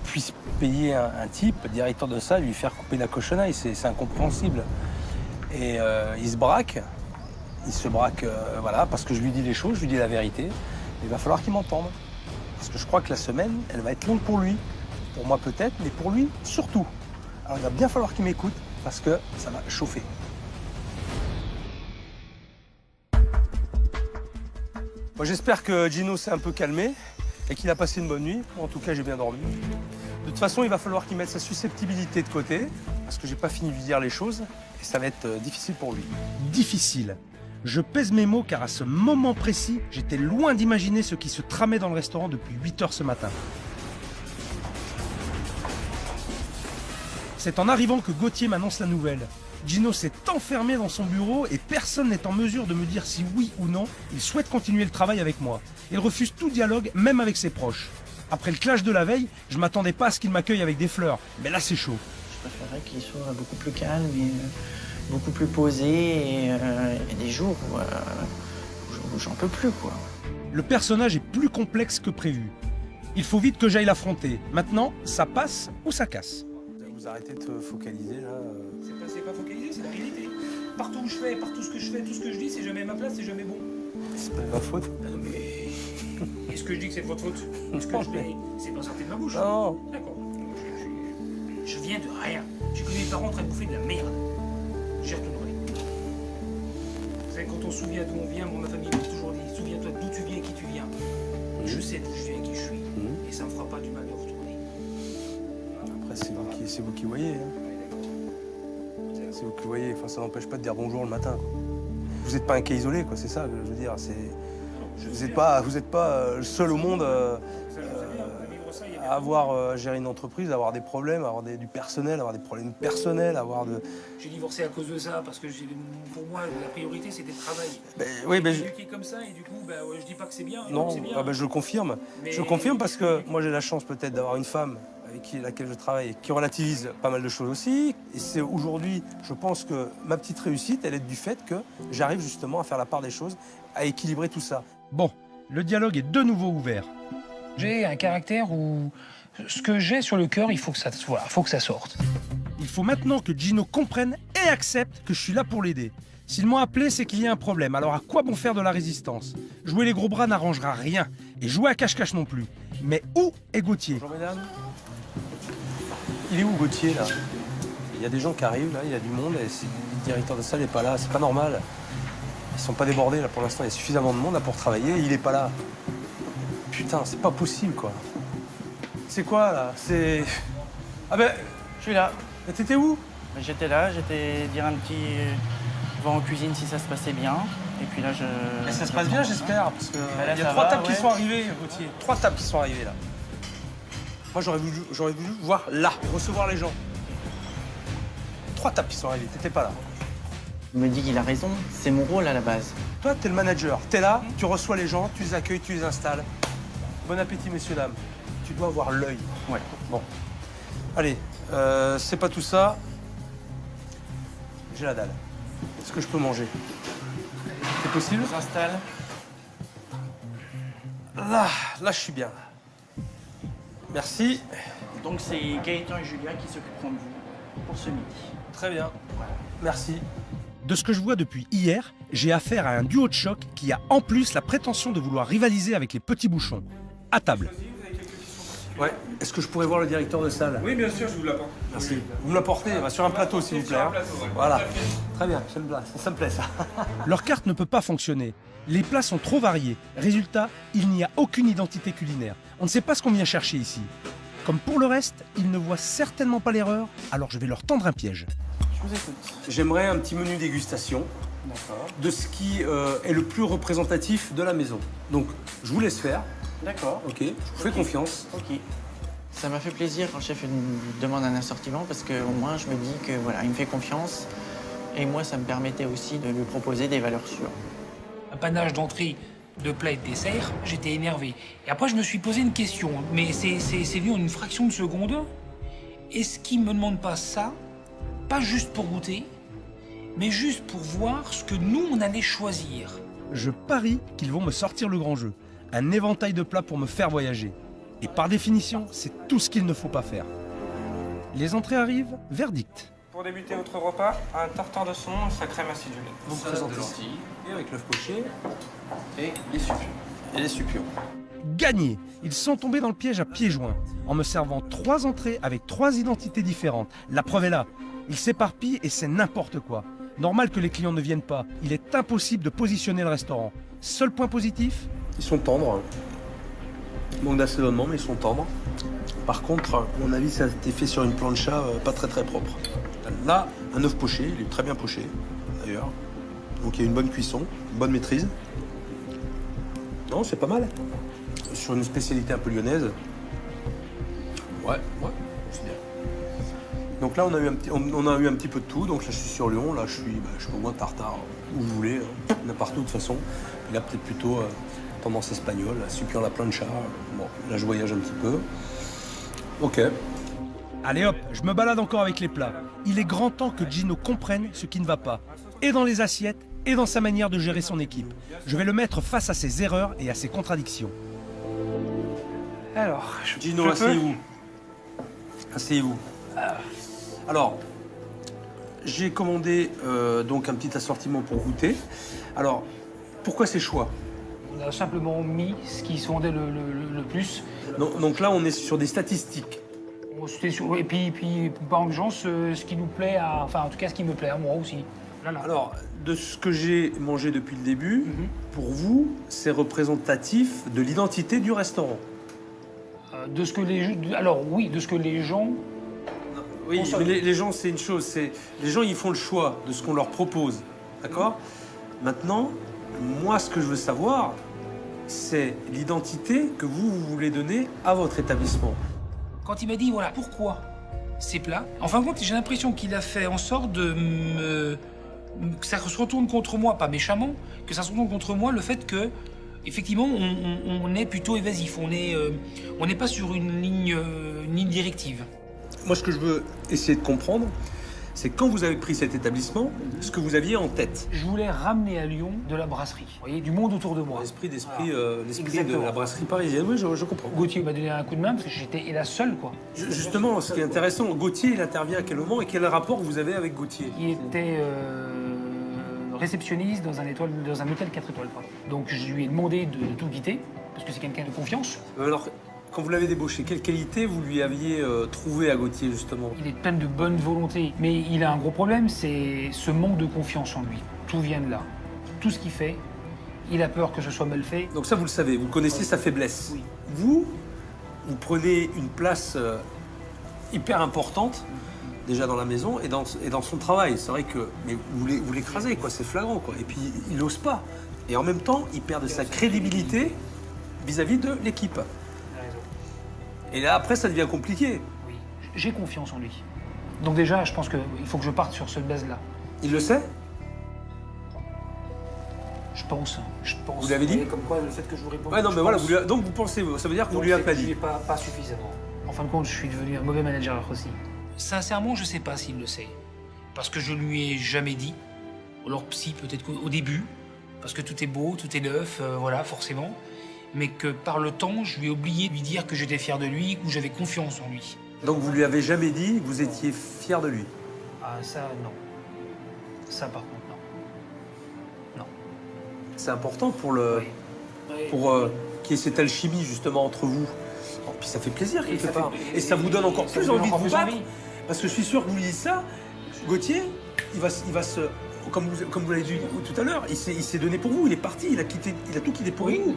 puisse payer un type, directeur de salle, lui faire couper la cochonaille. C'est incompréhensible. Et il se braque. Voilà, parce que je lui dis les choses, je lui dis la vérité. Il va falloir qu'il m'entende. Parce que je crois que la semaine, elle va être longue pour lui. Pour moi peut-être, mais pour lui surtout. Alors il va bien falloir qu'il m'écoute, parce que ça va chauffer. Bon, j'espère que Gino s'est un peu calmé et qu'il a passé une bonne nuit. En tout cas, j'ai bien dormi. De toute façon, il va falloir qu'il mette sa susceptibilité de côté, parce que j'ai pas fini de lui dire les choses, et ça va être difficile pour lui. Difficile. Je pèse mes mots car à ce moment précis, j'étais loin d'imaginer ce qui se tramait dans le restaurant depuis 8 heures ce matin. C'est en arrivant que Gauthier m'annonce la nouvelle. Gino s'est enfermé dans son bureau et personne n'est en mesure de me dire si oui ou non il souhaite continuer le travail avec moi. Il refuse tout dialogue, même avec ses proches. Après le clash de la veille, je m'attendais pas à ce qu'il m'accueille avec des fleurs. Mais là, c'est chaud. Je préférerais qu'il soit beaucoup plus calme et beaucoup plus posé et des jours où j'en peux plus, quoi. Le personnage est plus complexe que prévu. Il faut vite que j'aille l'affronter. Maintenant, ça passe ou ça casse. Vous arrêtez de te focaliser, là. C'est pas focalisé, c'est la réalité. Partout où je fais, partout ce que je fais, tout ce que je dis, c'est jamais ma place, c'est jamais bon. C'est pas de ma faute. Ah non, mais est-ce que je dis que c'est de votre faute? Est-ce que je dis c'est pas sorti de ma bouche? Non. D'accord. Je viens de rien. J'ai connu mes parents en train de bouffer de la merde. J'y retournerai. Vous savez, quand on se souvient d'où on vient, ma famille m'a toujours dit, souviens-toi d'où tu viens et qui tu viens. Et je sais d'où je viens et qui je suis. Et ça me fera pas du mal de retourner. Après, c'est vous qui voyez. Hein. C'est vous qui voyez. Enfin, ça n'empêche pas de dire bonjour le matin, quoi. Vous n'êtes pas un cas isolé, quoi. C'est ça, je veux dire. Vous n'êtes pas le seul au monde à avoir géré une entreprise, à avoir des problèmes, à avoir du personnel, à avoir des problèmes personnels, à avoir de... J'ai divorcé à cause de ça, parce que pour moi, la priorité, c'était le travail. Oui, j'ai éduqué comme ça, et du coup, je dis pas que c'est bien. Non, c'est bien. Je le confirme. Mais... Je le confirme parce que moi, j'ai la chance peut-être d'avoir une femme avec laquelle je travaille, qui relativise pas mal de choses aussi. Et c'est aujourd'hui, je pense que ma petite réussite, elle est du fait que j'arrive justement à faire la part des choses, à équilibrer tout ça. Bon, le dialogue est de nouveau ouvert. J'ai un caractère où ce que j'ai sur le cœur, il faut que ça sorte. Il faut maintenant que Gino comprenne et accepte que je suis là pour l'aider. S'ils m'ont appelé, c'est qu'il y a un problème. Alors à quoi bon faire de la résistance? Jouer les gros bras n'arrangera rien. Et jouer à cache-cache non plus. Mais où est Gauthier? Bonjour mesdames. Il est où Gauthier là? Il y a des gens qui arrivent là, il y a du monde et le directeur de salle n'est pas là, c'est pas normal. Ils sont pas débordés là pour l'instant, il y a suffisamment de monde là pour travailler et il est pas là. Putain, c'est pas possible quoi. C'est quoi là? C'est... Ah ben... Je suis là. Mais t'étais où? J'étais là, j'étais dire un petit voir en cuisine si ça se passait bien. Et puis là, Et ça se passe bien, j'espère, parce que là, il y a ça 3 va, tables qui ouais. sont arrivées, Gauthier. 3 tables qui sont arrivées là. Moi, j'aurais voulu voir là, recevoir les gens. 3 tables qui sont arrivées, t'étais pas là. Il me dit qu'il a raison, c'est mon rôle à la base. Toi, t'es le manager. T'es là, tu reçois les gens, tu les accueilles, tu les installes. Bon appétit, messieurs, dames. Tu dois avoir l'œil. Ouais. Bon. Allez, c'est pas tout ça. J'ai la dalle. Est-ce que je peux manger? C'est possible? On s'installe. Là, je suis bien. Merci. Donc c'est Gaëtan et Julia qui s'occuperont de vous pour ce midi. Très bien. Merci. De ce que je vois depuis hier, j'ai affaire à un duo de choc qui a en plus la prétention de vouloir rivaliser avec les petits bouchons. À table. Ouais. Est-ce que je pourrais voir le directeur de salle? Oui, bien sûr, je vous l'apporte. Merci. Vous me l'apportez sur un plateau, s'il vous plaît. Sur un hein. plateau, ouais. Voilà. Très bien, j'aime bien. Ça me plaît, ça. Leur carte ne peut pas fonctionner. Les plats sont trop variés. Résultat, il n'y a aucune identité culinaire. On ne sait pas ce qu'on vient chercher ici. Comme pour le reste, ils ne voient certainement pas l'erreur, alors je vais leur tendre un piège. Je vous écoute. J'aimerais un petit menu dégustation de ce qui est le plus représentatif de la maison. Donc, je vous laisse faire. D'accord. Ok, je vous fais confiance. Ok. Ça m'a fait plaisir quand le chef me demande un assortiment parce qu'au moins je me dis que voilà, il me fait confiance. Et moi, ça me permettait aussi de lui proposer des valeurs sûres. Un panache d'entrée, de plats et de dessert, j'étais énervé. Et après, je me suis posé une question, mais c'est vu en une fraction de seconde. Est-ce qu'il me demande pas ça, pas juste pour goûter, mais juste pour voir ce que nous, on allait choisir? Je parie qu'ils vont me sortir le grand jeu. Un éventail de plats pour me faire voyager. Et par définition, c'est tout ce qu'il ne faut pas faire. Les entrées arrivent, verdict. Pour débuter votre repas, un tartare de saumon et sa crème acidulée. Vous me présentez lentilles et avec l'œuf poché et les supions. Et les supions. Gagné! Ils sont tombés dans le piège à pieds joints, en me servant 3 entrées avec 3 identités différentes. La preuve est là. Ils s'éparpillent et c'est n'importe quoi. Normal que les clients ne viennent pas. Il est impossible de positionner le restaurant. Seul point positif? Ils sont tendres. Manque d'assaisonnement, mais ils sont tendres. Par contre, à mon avis, ça a été fait sur une plancha pas très propre. Là, un œuf poché, il est très bien poché, d'ailleurs. Donc il y a une bonne cuisson, une bonne maîtrise. Non, c'est pas mal. Sur une spécialité un peu lyonnaise. Ouais, c'est bien. Donc là, on a eu un petit peu de tout. Donc là, je suis sur Lyon. Là, je suis au moins tartare, où vous voulez, hein, n'importe où de toute façon. Et là, peut-être plutôt tendance espagnole, supion à la plancha. Bon, là, je voyage un petit peu. Ok. Allez hop, je me balade encore avec les plats. Il est grand temps que Gino comprenne ce qui ne va pas. Et dans les assiettes, et dans sa manière de gérer son équipe. Je vais le mettre face à ses erreurs et à ses contradictions. Alors, Gino, asseyez-vous. Asseyez-vous. Alors, j'ai commandé donc un petit assortiment pour goûter. Alors, pourquoi ces choix? On a simplement mis ce qui se vendait le plus. Donc là, on est sur des statistiques. Bon, et puis, par urgence, ce qui nous plaît, enfin, en tout cas, ce qui me plaît à moi aussi. Là. Alors, de ce que j'ai mangé depuis le début, pour vous, c'est représentatif de l'identité du restaurant. De ce que alors oui, de ce que les gens. Oui, mais les gens, c'est une chose. Les gens, ils font le choix de ce qu'on leur propose. D'accord? Maintenant, moi, ce que je veux savoir, c'est l'identité que vous voulez donner à votre établissement. Quand il m'a dit, voilà, pourquoi ces plats, en fin de compte, j'ai l'impression qu'il a fait en sorte que ça se retourne contre moi, pas méchamment, que ça se retourne contre moi le fait que, effectivement, on est plutôt évasif, on n'est pas sur une ligne directive. Moi, ce que je veux essayer de comprendre, c'est quand vous avez pris cet établissement, ce que vous aviez en tête. Je voulais ramener à Lyon de la brasserie, vous voyez, du monde autour de moi. L'esprit de la brasserie parisienne, oui, je comprends. Gauthier m'a donné un coup de main parce que j'étais la seule, quoi. Justement, ce qui est intéressant, Gauthier, il intervient à quel moment et quel rapport vous avez avec Gauthier? Il était réceptionniste dans un hôtel 4 étoiles. Pardon. Donc je lui ai demandé de tout quitter, parce que c'est quelqu'un de confiance. Alors, quand vous l'avez débauché, quelle qualité vous lui aviez trouvé à Gauthier, justement? Il est plein de bonne volonté, mais il a un gros problème, c'est ce manque de confiance en lui. Tout vient de là. Tout ce qu'il fait, il a peur que ce soit mal fait. Donc ça, vous le savez, vous connaissez sa faiblesse. Oui. Vous prenez une place hyper importante, déjà dans la maison et dans son travail. C'est vrai que mais vous l'écrasez, quoi, c'est flagrant, quoi. Et puis, il n'ose pas. Et en même temps, il perd de sa crédibilité vis-à-vis de l'équipe. Et là, après, ça devient compliqué. Oui, j'ai confiance en lui. Donc déjà, je pense qu'il faut que je parte sur cette base-là. Il le sait? Je pense. Vous l'avez dit? Comme quoi, le fait que je vous réponde. Ouais, non, mais voilà, donc vous pensez, ça veut dire que vous lui avez pas dit. Pas suffisamment. En fin de compte, je suis devenu un mauvais manager aussi. Sincèrement, je sais pas s'il le sait. Parce que je lui ai jamais dit. Alors, si, peut-être qu'au début, parce que tout est beau, tout est neuf, voilà, forcément. Mais que par le temps, je lui ai oublié de lui dire que j'étais fier de lui, que j'avais confiance en lui. Donc vous lui avez jamais dit que vous étiez fier de lui? Ah, ça, non. Ça, par contre, non. Non. C'est important pour qu'il y ait cette alchimie, justement, entre vous. Oh, puis ça fait plaisir, quelque part. Et ça vous donne encore plus envie de vous battre. Parce que je suis sûr que vous lui dites ça, Gauthier, il va se... Comme vous l'avez dit tout à l'heure, il s'est donné pour vous, il est parti, il a tout quitté pour vous.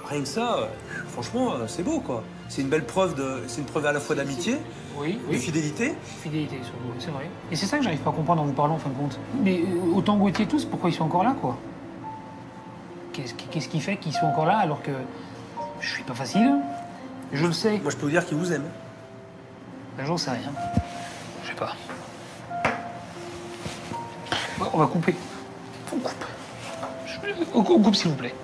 Rien que ça, franchement, c'est beau, quoi. C'est une belle preuve c'est une preuve à la fois d'amitié, de fidélité. Fidélité, surtout, c'est vrai. Et c'est ça que j'arrive pas à comprendre en vous parlant, en fin de compte. Mais autant Gauthier tous, pourquoi ils sont encore là, quoi? Qu'est-ce qui fait qu'ils sont encore là alors que je suis pas facile? Je le sais. Moi, je peux vous dire qu'ils vous aiment. Ben, j'en sais rien. Je sais pas. On va couper. On coupe. On coupe, s'il vous plaît.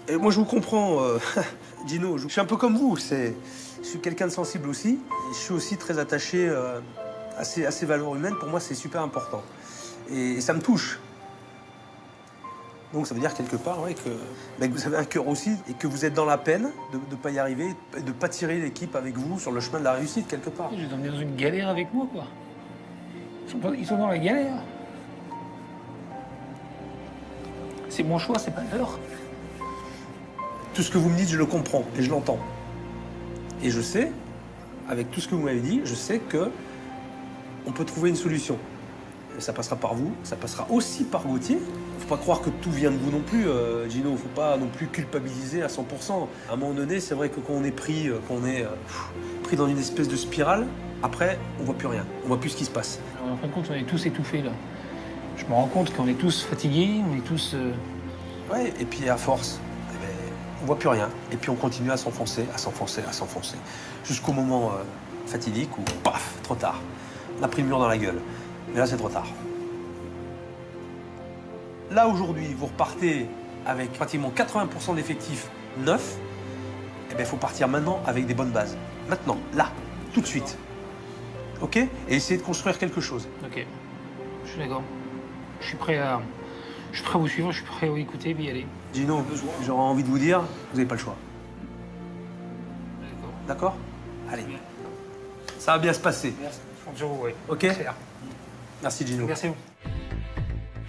Et moi, je vous comprends, Gino. Je suis un peu comme vous. Je suis quelqu'un de sensible aussi. Je suis aussi très attaché à ces valeurs humaines. Pour moi, c'est super important. Et ça me touche. Donc ça veut dire quelque part que vous avez un cœur aussi et que vous êtes dans la peine de ne pas y arriver et de ne pas tirer l'équipe avec vous sur le chemin de la réussite quelque part. Je les emmener dans une galère avec moi, quoi. Ils sont dans la galère. C'est mon choix, c'est pas leur. Tout ce que vous me dites, je le comprends et je l'entends. Et je sais, avec tout ce que vous m'avez dit, je sais que on peut trouver une solution. Et ça passera par vous, ça passera aussi par Gauthier. Faut pas croire que tout vient de vous non plus, Gino. Faut pas non plus culpabiliser à 100%. À un moment donné, c'est vrai que quand on est pris dans une espèce de spirale, après, on voit plus rien. On voit plus ce qui se passe. Alors, en fin de compte, on est tous étouffés, là. Je me rends compte qu'on est tous fatigués, on est tous... Ouais, et puis à force, on voit plus rien. Et puis on continue à s'enfoncer, jusqu'au moment fatidique où, paf, trop tard. On a pris le mur dans la gueule. Mais là, c'est trop tard. Là, aujourd'hui, vous repartez avec pratiquement 80% d'effectifs neufs. Eh bien, il faut partir maintenant avec des bonnes bases. Maintenant, là, tout de suite. OK? Et essayer de construire quelque chose. OK. Je suis d'accord. Je suis prêt à vous suivre, je suis prêt à vous écouter et y aller. Gino, j'aurais envie de vous dire, vous n'avez pas le choix. D'accord? Allez. Ça va bien se passer. Merci. Je compte sur vous, oui. OK? Merci Gino. Merci.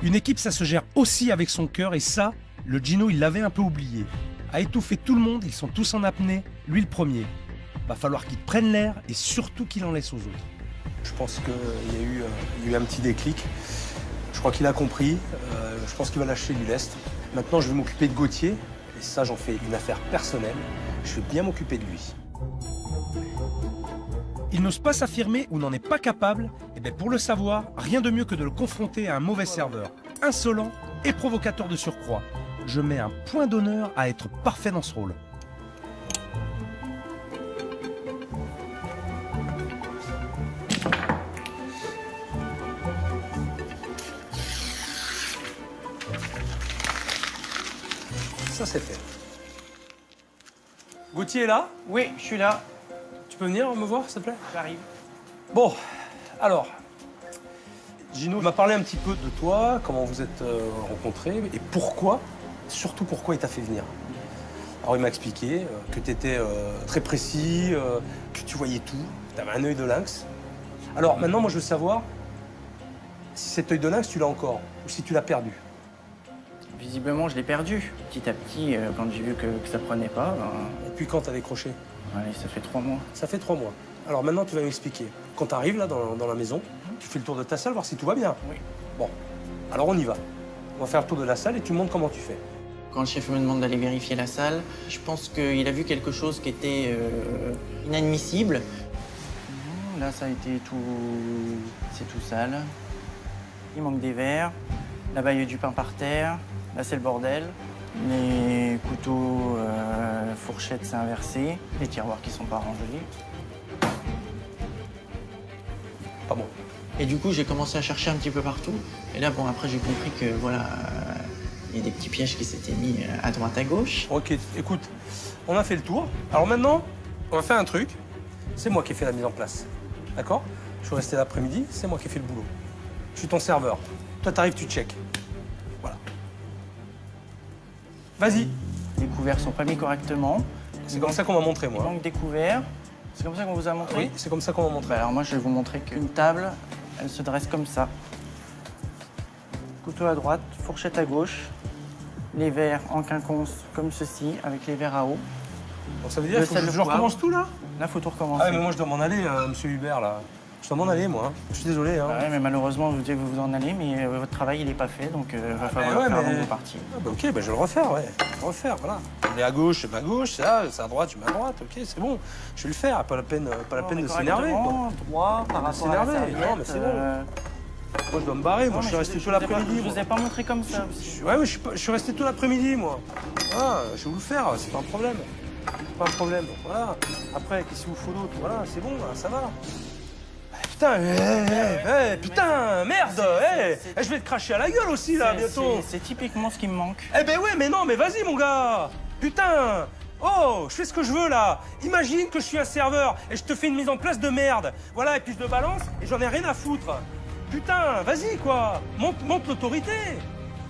Une équipe, ça se gère aussi avec son cœur, et ça, le Gino, il l'avait un peu oublié. À étouffer tout le monde, ils sont tous en apnée, lui le premier. Va falloir qu'il prenne l'air et surtout qu'il en laisse aux autres. Je pense qu'il y a eu un petit déclic. Je crois qu'il a compris. Je pense qu'il va lâcher du lest. Maintenant, je vais m'occuper de Gauthier. Et ça, j'en fais une affaire personnelle. Je vais bien m'occuper de lui. Il n'ose pas s'affirmer ou n'en est pas capable, et bien pour le savoir, rien de mieux que de le confronter à un mauvais serveur, insolent et provocateur de surcroît. Je mets un point d'honneur à être parfait dans ce rôle. Ça, c'est fait. Gauthier est là? Oui, je suis là. Tu peux venir me voir, s'il te plaît? J'arrive. Bon, alors, Gino m'a parlé un petit peu de toi, comment vous êtes rencontrés et pourquoi, surtout pourquoi il t'a fait venir. Alors, il m'a expliqué que tu étais très précis, que tu voyais tout, que tu avais un œil de lynx. Alors, maintenant, moi, je veux savoir si cet œil de lynx, tu l'as encore ou si tu l'as perdu. Visiblement, je l'ai perdu. Petit à petit, quand j'ai vu que ça prenait pas, Et puis, quand t'as décroché? allez, ça fait 3 mois. Ça fait 3 mois. Alors, maintenant, tu vas m'expliquer. Quand tu arrives là dans la maison, tu fais le tour de ta salle, voir si tout va bien. Oui. Bon, alors on y va. On va faire le tour de la salle et tu me montres comment tu fais. Quand le chef me demande d'aller vérifier la salle, je pense qu'il a vu quelque chose qui était inadmissible. Là, ça a été tout... c'est tout sale. Il manque des verres. Là-bas, il y a du pain par terre. Là, c'est le bordel. Les couteaux, fourchettes, c'est inversé. Les tiroirs qui sont pas rangés. Pas bon. Et du coup, j'ai commencé à chercher un petit peu partout. Et là, bon, après, j'ai compris que, voilà, il y a des petits pièges qui s'étaient mis à droite, à gauche. Ok, écoute, on a fait le tour. Alors maintenant, on va faire un truc. C'est moi qui ai fait la mise en place. D'accord? Je suis resté l'après-midi, c'est moi qui ai fait le boulot. Je suis ton serveur. Toi, t'arrives, tu check. Voilà. Vas-y. Les couverts sont pas mis correctement. C'est comme ça qu'on m'a montré, Il moi. manque des couverts. C'est comme ça qu'on vous a montré? Oui, c'est comme ça qu'on m'a montré. Bah alors moi, je vais vous montrer qu'une table, elle se dresse comme ça. Couteau à droite, fourchette à gauche. Les verres en quinconce comme ceci, avec les verres à eau. Donc ça veut dire Le qu'il faut sel, que le je recommence poivre. tout, là? Là, faut tout recommencer. Ah, mais moi, je dois m'en aller, monsieur Hubert, là. Je dois m'en aller, moi. Je suis désolé, hein. Ouais, mais malheureusement, vous dites que vous en allez, mais votre travail, il n'est pas fait, donc va falloir ouais, le faire mais- avant de partir. Ah bah ok, bah je vais le refaire, ouais. Je vais le refaire, voilà. Je mets à gauche, je mets à gauche, c'est à droite, je mets à droite, ok, c'est bon. Je vais le faire, pas la peine de s'énerver, quoi. Droit, par rapport à la s'énerver, serviette, non, mais c'est bon. Moi, je dois me barrer, moi, je suis resté tout l'après-midi. Je vous ai pas montré comme ça. Ouais, mais je suis resté tout l'après-midi, moi. Voilà, je vais vous le faire, c'est pas un problème. C'est pas un problème, voilà. Après, qu'est-ce qu'il vous faut d'autre? Voilà, c'est bon, là, ça va. Putain, putain, merde, je vais te cracher à la gueule aussi, là, bientôt. C'est typiquement ce qui me manque. Eh ben ouais, mais non, mais vas-y, mon gars. Putain. Oh, je fais ce que je veux, là. Imagine que je suis un serveur et je te fais une mise en place de merde. Voilà, et puis je le balance et j'en ai rien à foutre. Putain, vas-y, quoi. Monte l'autorité.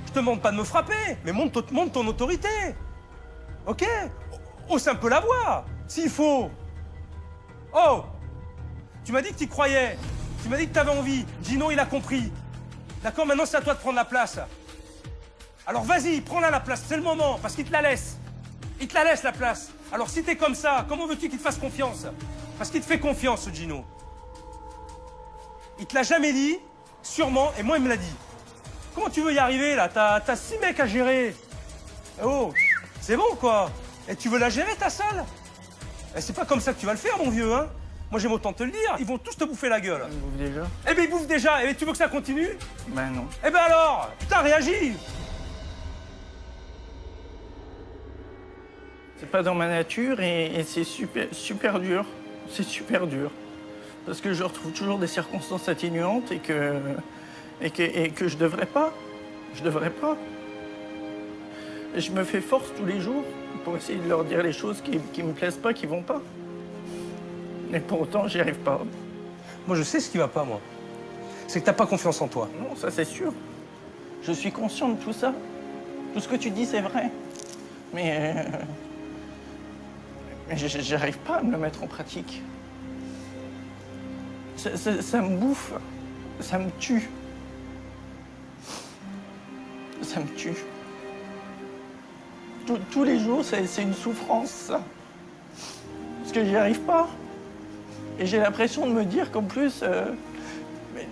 Je te demande pas de me frapper, mais monte ton autorité. Ok? Hausse un peu la voix, s'il faut. Oh! Tu m'as dit que tu croyais. Tu m'as dit que tu avais envie. Gino, il a compris. D'accord, maintenant c'est à toi de prendre la place. Alors vas-y, prends-la la place, c'est le moment, parce qu'il te la laisse. Il te la laisse la place. Alors si t'es comme ça, comment veux-tu qu'il te fasse confiance? Parce qu'il te fait confiance, ce Gino. Il te l'a jamais dit, sûrement, et moi il me l'a dit. Comment tu veux y arriver là? T'as 6 mecs à gérer. Oh, c'est bon quoi. Et tu veux la gérer ta salle? Eh, c'est pas comme ça que tu vas le faire, mon vieux, hein? Moi, j'aime autant te le dire, ils vont tous te bouffer la gueule. Ils bouffent déjà? Eh ben, ils bouffent déjà. Eh ben, tu veux que ça continue? Ben non. Eh ben alors, putain, réagis. C'est pas dans ma nature et c'est super dur. C'est super dur. Parce que je retrouve toujours des circonstances atténuantes et que je devrais pas. Je devrais pas. Et je me fais force tous les jours pour essayer de leur dire les choses qui me plaisent pas, qui vont pas. Et pour autant, j'y arrive pas. Moi, je sais ce qui va pas, moi. C'est que t'as pas confiance en toi. Non, ça c'est sûr. Je suis conscient de tout ça. Tout ce que tu dis, c'est vrai. Mais j'arrive pas à me le mettre en pratique. Ça me bouffe. Ça me tue. Ça me tue. Tous les jours, c'est une souffrance, ça. Parce que j'y arrive pas. Et j'ai l'impression de me dire qu'en plus,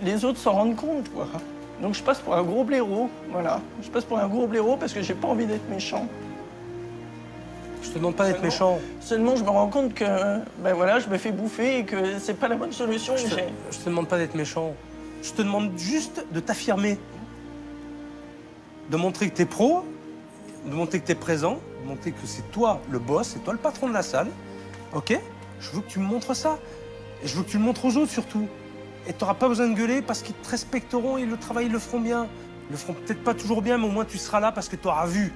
les autres s'en rendent compte, quoi. Donc je passe pour un gros blaireau, voilà. Je passe pour un gros blaireau parce que j'ai pas envie d'être méchant. Je te demande pas d'être méchant. Seulement, je me rends compte que, ben voilà, je me fais bouffer et que c'est pas la bonne solution. Je te demande pas d'être méchant. Je te demande juste de t'affirmer. De montrer que t'es pro, de montrer que t'es présent, de montrer que c'est toi le boss, c'est toi le patron de la salle. Ok? Je veux que tu me montres ça. Et je veux que tu le montres aux autres surtout. Et t'auras pas besoin de gueuler parce qu'ils te respecteront et le travail, ils le feront bien. Ils le feront peut-être pas toujours bien, mais au moins tu seras là parce que tu auras vu.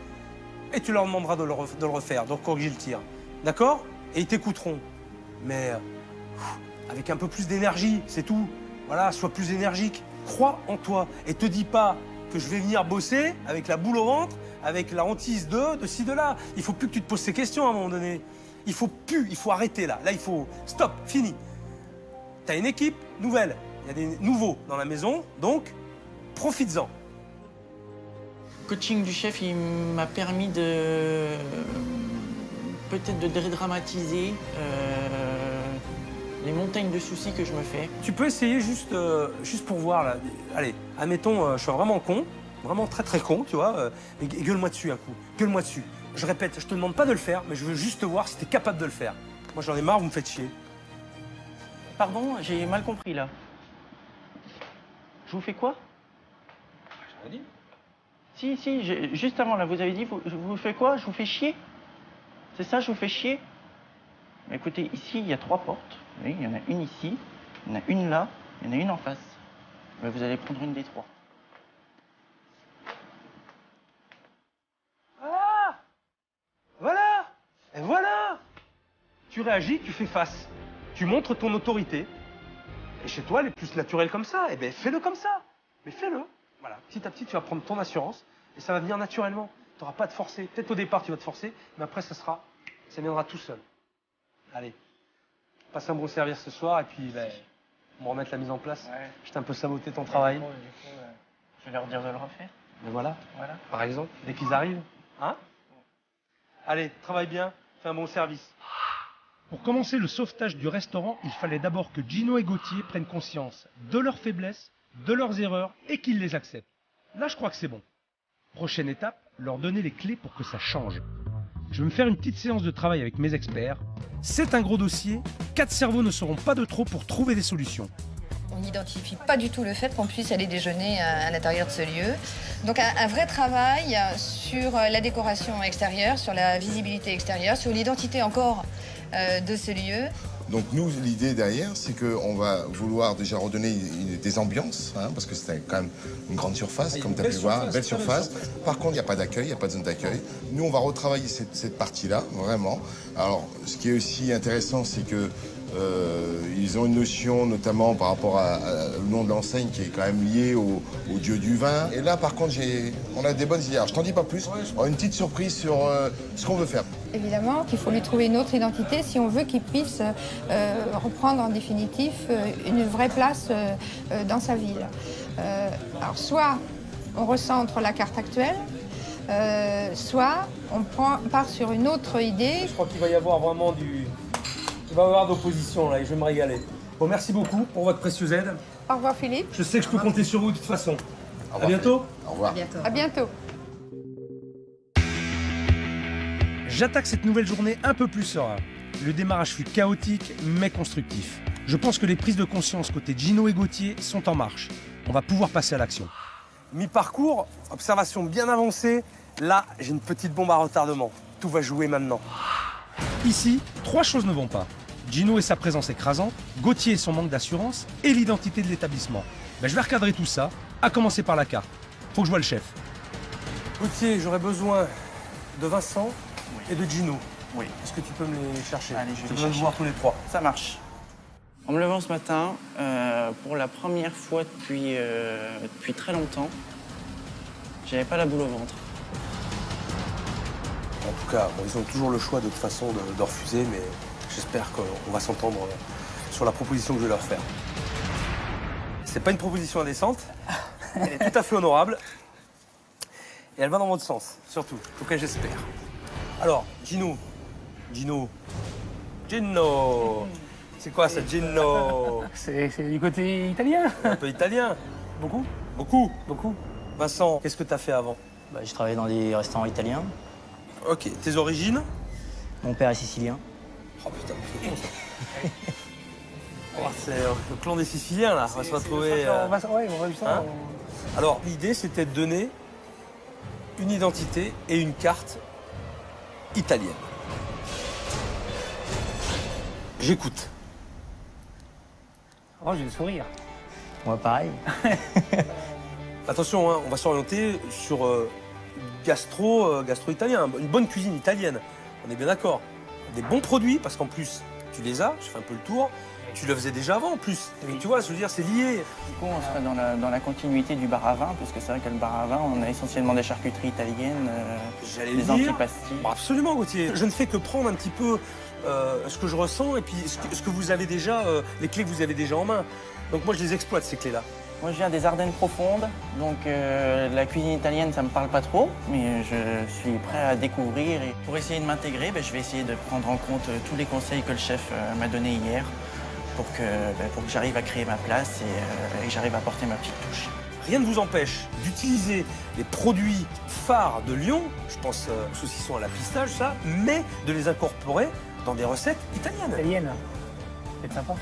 Et tu leur demanderas de le refaire, donc corriger le tir. D'accord? Et ils t'écouteront. Mais avec un peu plus d'énergie, c'est tout. Voilà, sois plus énergique. Crois en toi. Et te dis pas que je vais venir bosser avec la boule au ventre, avec la hantise de ci, de là. Il faut plus que tu te poses ces questions à un moment donné. Il faut arrêter là. Là, il faut... Stop, fini. T'as une équipe nouvelle, il y a des nouveaux dans la maison, donc profites-en. Le coaching du chef, il m'a permis de peut-être de dédramatiser les montagnes de soucis que je me fais. Tu peux essayer juste pour voir là. Allez, admettons, je suis vraiment con, vraiment très très con, tu vois. Mais gueule-moi dessus un coup, gueule-moi dessus. Je répète, je te demande pas de le faire, mais je veux juste te voir si t'es capable de le faire. Moi j'en ai marre, vous me faites chier. Pardon, j'ai mal compris là. Je vous fais quoi? J'ai rien dit. Si, juste avant là, vous avez dit, je vous fais quoi? Je vous fais chier? C'est ça, je vous fais chier? Mais écoutez, ici, il y a 3 portes. Vous voyez, il y en a une ici, il y en a une là, il y en a une en face. Mais vous allez prendre une des 3. Ah! Voilà! Et voilà! Tu réagis, tu fais face. Tu montres ton autorité. Et chez toi, elle est plus naturelle comme ça. Eh bien, fais-le comme ça. Mais fais-le. Voilà. Petit à petit, tu vas prendre ton assurance. Et ça va venir naturellement. Tu n'auras pas à te forcer. Peut-être au départ, tu vas te forcer. Mais après, ça viendra tout seul. Allez. Passe un bon service ce soir. Et puis, on va remettre la mise en place. Ouais. Je t'ai un peu saboté ton travail. Je vais leur dire de le refaire. Mais voilà. Par exemple, dès qu'ils arrivent. Hein? Allez, travaille bien. Fais un bon service. Pour commencer le sauvetage du restaurant, il fallait d'abord que Gino et Gauthier prennent conscience de leurs faiblesses, de leurs erreurs et qu'ils les acceptent. Là, je crois que c'est bon. Prochaine étape, leur donner les clés pour que ça change. Je vais me faire une petite séance de travail avec mes experts. C'est un gros dossier, 4 cerveaux ne seront pas de trop pour trouver des solutions. On n'identifie pas du tout le fait qu'on puisse aller déjeuner à l'intérieur de ce lieu. Donc un vrai travail sur la décoration extérieure, sur la visibilité extérieure, sur l'identité encore de ce lieu. Donc nous, l'idée derrière, c'est qu'on va vouloir déjà redonner des ambiances, hein, parce que c'est quand même une grande surface, comme tu as pu voir, une belle surface. Par contre, il n'y a pas d'accueil, il n'y a pas de zone d'accueil. Nous, on va retravailler cette partie-là, vraiment. Alors, ce qui est aussi intéressant, c'est que ils ont une notion, notamment par rapport au nom de l'enseigne, qui est quand même lié au dieu du vin. Et là, par contre, on a des bonnes idées. Alors, je t'en dis pas plus. On a une petite surprise sur ce qu'on veut faire. Évidemment qu'il faut lui trouver une autre identité si on veut qu'il puisse reprendre en définitif une vraie place dans sa ville. Alors, soit on recentre la carte actuelle, soit on part sur une autre idée. Je crois qu'il va y avoir vraiment il va y avoir d'opposition là et je vais me régaler. Bon, merci beaucoup pour votre précieuse aide. Au revoir Philippe. Je sais que je peux compter sur vous de toute façon. À bientôt. Au revoir. À bientôt. À bientôt. J'attaque cette nouvelle journée un peu plus serein. Le démarrage fut chaotique mais constructif. Je pense que les prises de conscience côté Gino et Gauthier sont en marche. On va pouvoir passer à l'action. Mi-parcours, observation bien avancée. Là, j'ai une petite bombe à retardement. Tout va jouer maintenant. Ici, 3 choses ne vont pas. Gino et sa présence écrasante, Gauthier et son manque d'assurance, et l'identité de l'établissement. Je vais recadrer tout ça, à commencer par la carte. Faut que je voie le chef. Gauthier, j'aurais besoin de Vincent et de Gino. Oui. Est-ce que tu peux me les chercher? Allez, je vais J'ai les besoin de chercher. voir tous les 3. Ça marche. En me levant ce matin, pour la première fois depuis très longtemps, j'avais pas la boule au ventre. En tout cas, ils ont toujours le choix de toute façon de refuser, mais j'espère qu'on va s'entendre sur la proposition que je vais leur faire. C'est pas une proposition indécente. Elle est tout à fait honorable. Et elle va dans votre sens, surtout. En tout cas, j'espère. Alors, Gino. C'est quoi ça, Gino? C'est du côté italien. Un peu italien. Beaucoup. Beaucoup. Vincent, qu'est-ce que tu as fait avant? J'ai travaillé dans des restaurants italiens. Ok. Tes origines? Mon père est sicilien. Oh putain, c'est bon ça. Oh, c'est le clan des Siciliens là. On va se retrouver. On va vu ça. Hein? Alors, l'idée, c'était de donner une identité et une carte italienne. J'écoute. Oh, j'ai le sourire. Moi, pareil. Attention, hein, on va s'orienter sur gastro-italien, une bonne cuisine italienne. On est bien d'accord. Des bons produits, parce qu'en plus, tu les as, je fais un peu le tour. Tu le faisais déjà avant en plus. Oui. Tu vois, je veux dire, c'est lié. Du coup, on serait dans la continuité du bar à vin, parce que c'est vrai qu'à le bar à vin, on a essentiellement des charcuteries italiennes, des antipastilles. Bon, absolument, Gauthier. Je ne fais que prendre un petit peu ce que je ressens et puis ce que vous avez déjà, les clés que vous avez déjà en main. Donc moi, je les exploite, ces clés-là. Moi, je viens des Ardennes profondes, donc la cuisine italienne, ça me parle pas trop, mais je suis prêt à découvrir. Et pour essayer de m'intégrer, je vais essayer de prendre en compte tous les conseils que le chef m'a donnés hier pour que j'arrive à créer ma place et que j'arrive à apporter ma petite touche. Rien ne vous empêche d'utiliser les produits phares de Lyon, je pense aux saucissons à la pistache, ça, mais de les incorporer dans des recettes italiennes. Italienne. C'est sympa.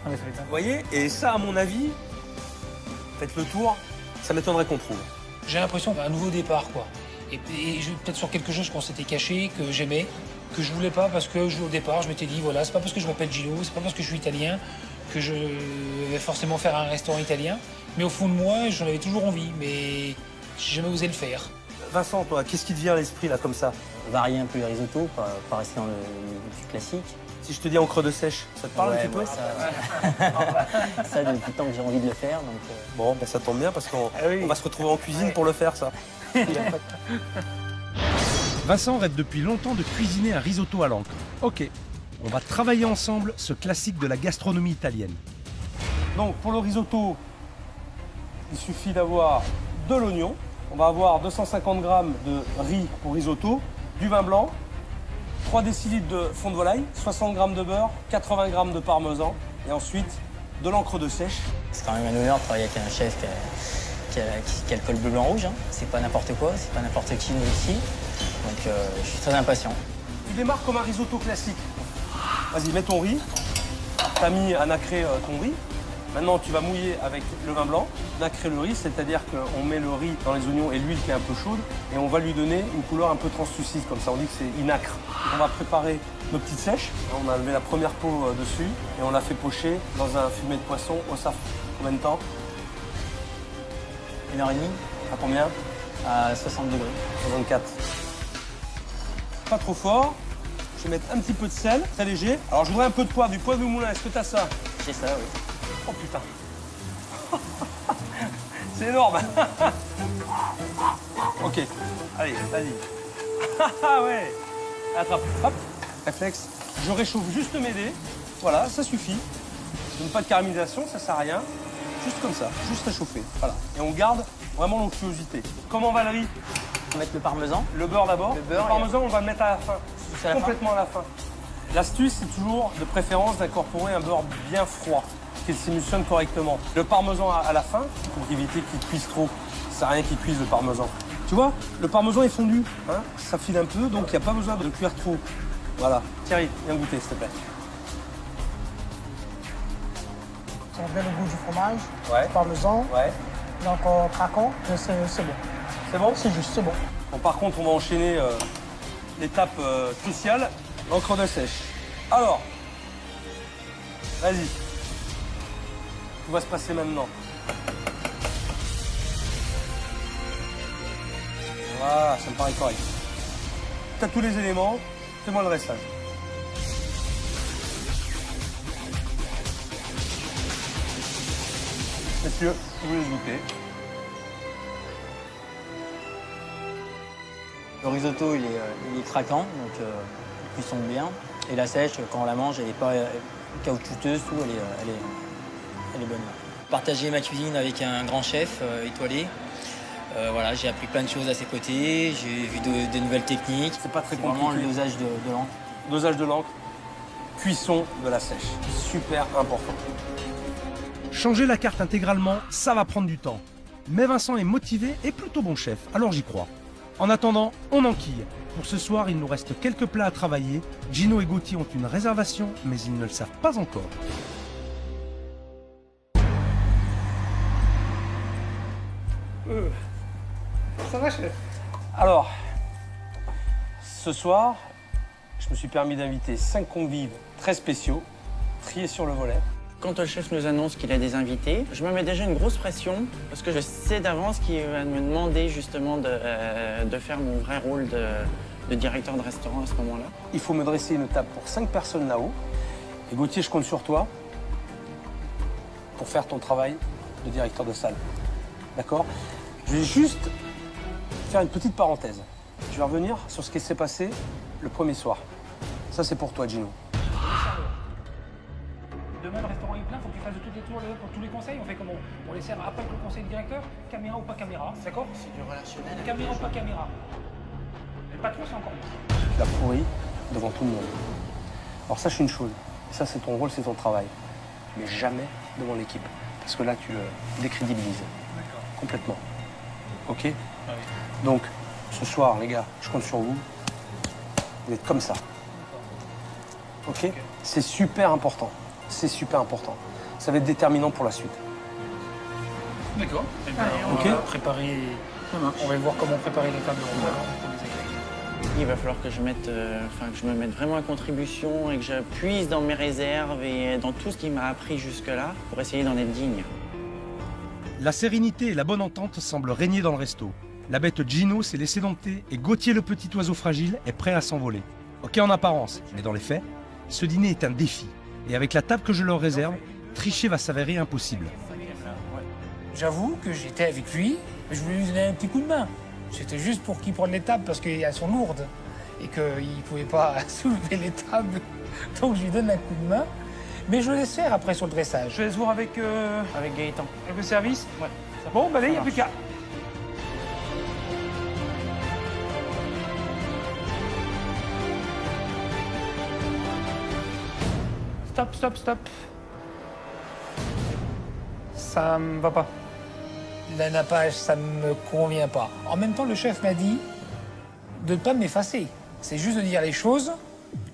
Ah, mais ça va être sympa. Vous voyez? Et ça, à mon avis, faites le tour, ça m'étonnerait qu'on trouve. J'ai l'impression d'un nouveau départ, quoi. Et peut-être sur quelque chose qu'on s'était caché, que j'aimais, que je voulais pas parce que au départ, je m'étais dit, voilà, c'est pas parce que je m'appelle Gino, c'est pas parce que je suis italien que je vais forcément faire un restaurant italien. Mais au fond de moi, j'en avais toujours envie, mais j'ai jamais osé le faire. Vincent, toi, qu'est-ce qui te vient à l'esprit, là, comme ça? Varier un peu les risottos, pas rester dans le classique. Si je te dis encre de sèche, ça te parle un petit peu? Ça, depuis le temps que j'ai envie de le faire. Donc, Bon, ça tombe bien parce qu'on va se retrouver en cuisine pour le faire, ça. Vincent rêve depuis longtemps de cuisiner un risotto à l'encre. Ok, on va travailler ensemble ce classique de la gastronomie italienne. Donc, pour le risotto, il suffit d'avoir de l'oignon. On va avoir 250 g de riz pour risotto, du vin blanc, 3 décilitres de fond de volaille, 60 g de beurre, 80 g de parmesan et ensuite de l'encre de sèche. C'est quand même un honneur de travailler avec un chef qui a le col bleu blanc rouge. Hein. C'est pas n'importe quoi, c'est pas n'importe qui nous ici. Donc je suis très impatient. Tu démarres comme un risotto classique. Vas-y, mets ton riz. Tu as mis à nacrer ton riz. Maintenant, tu vas mouiller avec le vin blanc, nacrer le riz, c'est-à-dire qu'on met le riz dans les oignons et l'huile qui est un peu chaude et on va lui donner une couleur un peu translucide, comme ça, on dit que c'est inacre. On va préparer nos petites sèches. On a levé la première peau dessus et on l'a fait pocher dans un fumet de poisson au safran. Combien de temps? 1h30. À combien? À 60 degrés. 64. Pas trop fort. Je vais mettre un petit peu de sel, très léger. Alors je voudrais un peu de poivre, du poivre de moulin. Est-ce que tu as ça? J'ai ça, oui. Oh putain. C'est énorme. Ok, allez, vas-y. Ah ouais. Attrape. Hop, réflexe. Je réchauffe juste mes dés. Voilà, ça suffit. Je donne pas de caramélisation, ça sert à rien. Juste comme ça, juste réchauffer. Voilà. Et on garde vraiment l'onctuosité. Comment va le riz? On va mettre le parmesan. Le beurre d'abord. Le beurre, parmesan, on va le mettre à la fin. À la complètement à la fin. L'astuce, c'est toujours de préférence d'incorporer un beurre bien froid, qu'il s'émulsionne correctement. Le parmesan à la fin, pour éviter qu'il cuise trop. Ça sert à rien qu'il cuise le parmesan. Tu vois, le parmesan est fondu, hein, ça file un peu, donc il n'y a pas besoin de cuire trop. Voilà. Thierry, viens goûter, s'il te plaît. Ça donne le goût du fromage, Ouais. du parmesan, Ouais. donc en craquant, c'est bon. C'est bon? C'est juste, c'est bon. Bon, par contre, on va enchaîner l'étape cruciale, l'encre de sèche. Alors, vas-y. Tout va se passer maintenant. Voilà, ça me paraît correct. Tu as tous les éléments, fais-moi le restage. Messieurs, je vous laisse goûter. Le risotto, il est craquant, donc il cuisson bien. Et la sèche, quand on la mange, elle n'est pas caoutchouteuse, tout, elle est bonne. partager ma cuisine avec un grand chef étoilé. Voilà, j'ai appris plein de choses à ses côtés, j'ai vu de nouvelles techniques. C'est pas très compliqué. Vraiment le dosage de l'encre. Dosage de l'encre, cuisson de la sèche. Super important. Changer la carte intégralement, ça va prendre du temps. Mais Vincent est motivé et plutôt bon chef, alors j'y crois. En attendant, on enquille. Pour ce soir, il nous reste quelques plats à travailler. Gino et Gauthier ont une réservation, mais ils ne le savent pas encore. Ça va, chef? Alors, ce soir, je me suis permis d'inviter 5 convives très spéciaux, triés sur le volet. Quand le chef nous annonce qu'il a des invités, je me mets déjà une grosse pression parce que je sais d'avance qu'il va me demander justement de faire mon vrai rôle de directeur de restaurant à ce moment-là. Il faut me dresser une table pour 5 personnes là-haut. Et Gauthier, je compte sur toi pour faire ton travail de directeur de salle. D'accord? Je vais juste faire une petite parenthèse. Je vais revenir sur ce qui s'est passé le premier soir. Ça, c'est pour toi, Gino. Demain, le restaurant est plein, il faut que tu fasses de tous les tours pour tous les conseils. On fait comment? On les sert après le conseil du directeur? Caméra ou pas caméra? D'accord? C'est du relationnel. Caméra ou pas caméra? Le patron, c'est encore mieux. Tu l'as pourri devant tout le monde. Alors sache une chose, et ça c'est ton rôle, c'est ton travail. Mais jamais devant l'équipe. Parce que là, tu le décrédibilises. Complètement. Ok? Ah oui. Donc, ce soir, les gars, je compte sur vous. Vous êtes comme ça. Ok? C'est super important. C'est super important. Ça va être déterminant pour la suite. D'accord. On va préparer. On va voir comment préparer les tables rondes pour les accueillir. Il va falloir que je me mette vraiment à contribution et que je puise dans mes réserves et dans tout ce qui m'a appris jusque-là pour essayer d'en être digne. La sérénité et la bonne entente semblent régner dans le resto. La bête Gino s'est laissée dompter et Gauthier, le petit oiseau fragile, est prêt à s'envoler. Ok en apparence, mais dans les faits, ce dîner est un défi. Et avec la table que je leur réserve, tricher va s'avérer impossible. J'avoue que j'étais avec lui, mais je voulais lui donner un petit coup de main. C'était juste pour qu'il prenne les tables parce qu'elles sont lourdes et qu'il ne pouvait pas soulever les tables. Donc je lui donne un coup de main. Mais je le laisse faire après sur le dressage. Je laisse voir avec Gaëtan. Avec le service? Ouais. Bon, bah allez, il n'y a plus qu'à. Stop, stop, stop. Ça me va pas. La nappage, ça me convient pas. En même temps, le chef m'a dit de ne pas m'effacer. C'est juste de dire les choses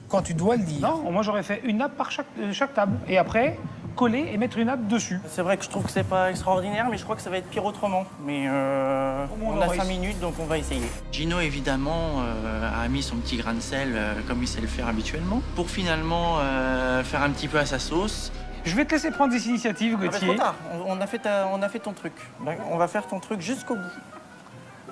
quand tu dois le dire. Non, moi j'aurais fait une nappe par chaque table. Et après, coller et mettre une nappe dessus. C'est vrai que je trouve que c'est pas extraordinaire, mais je crois que ça va être pire autrement. Mais on a 5 minutes, donc on va essayer. Gino, évidemment, a mis son petit grain de sel, comme il sait le faire habituellement, pour finalement faire un petit peu à sa sauce. Je vais te laisser prendre des initiatives, Gauthier. Trop tard. On a fait ton truc. On va faire ton truc jusqu'au bout.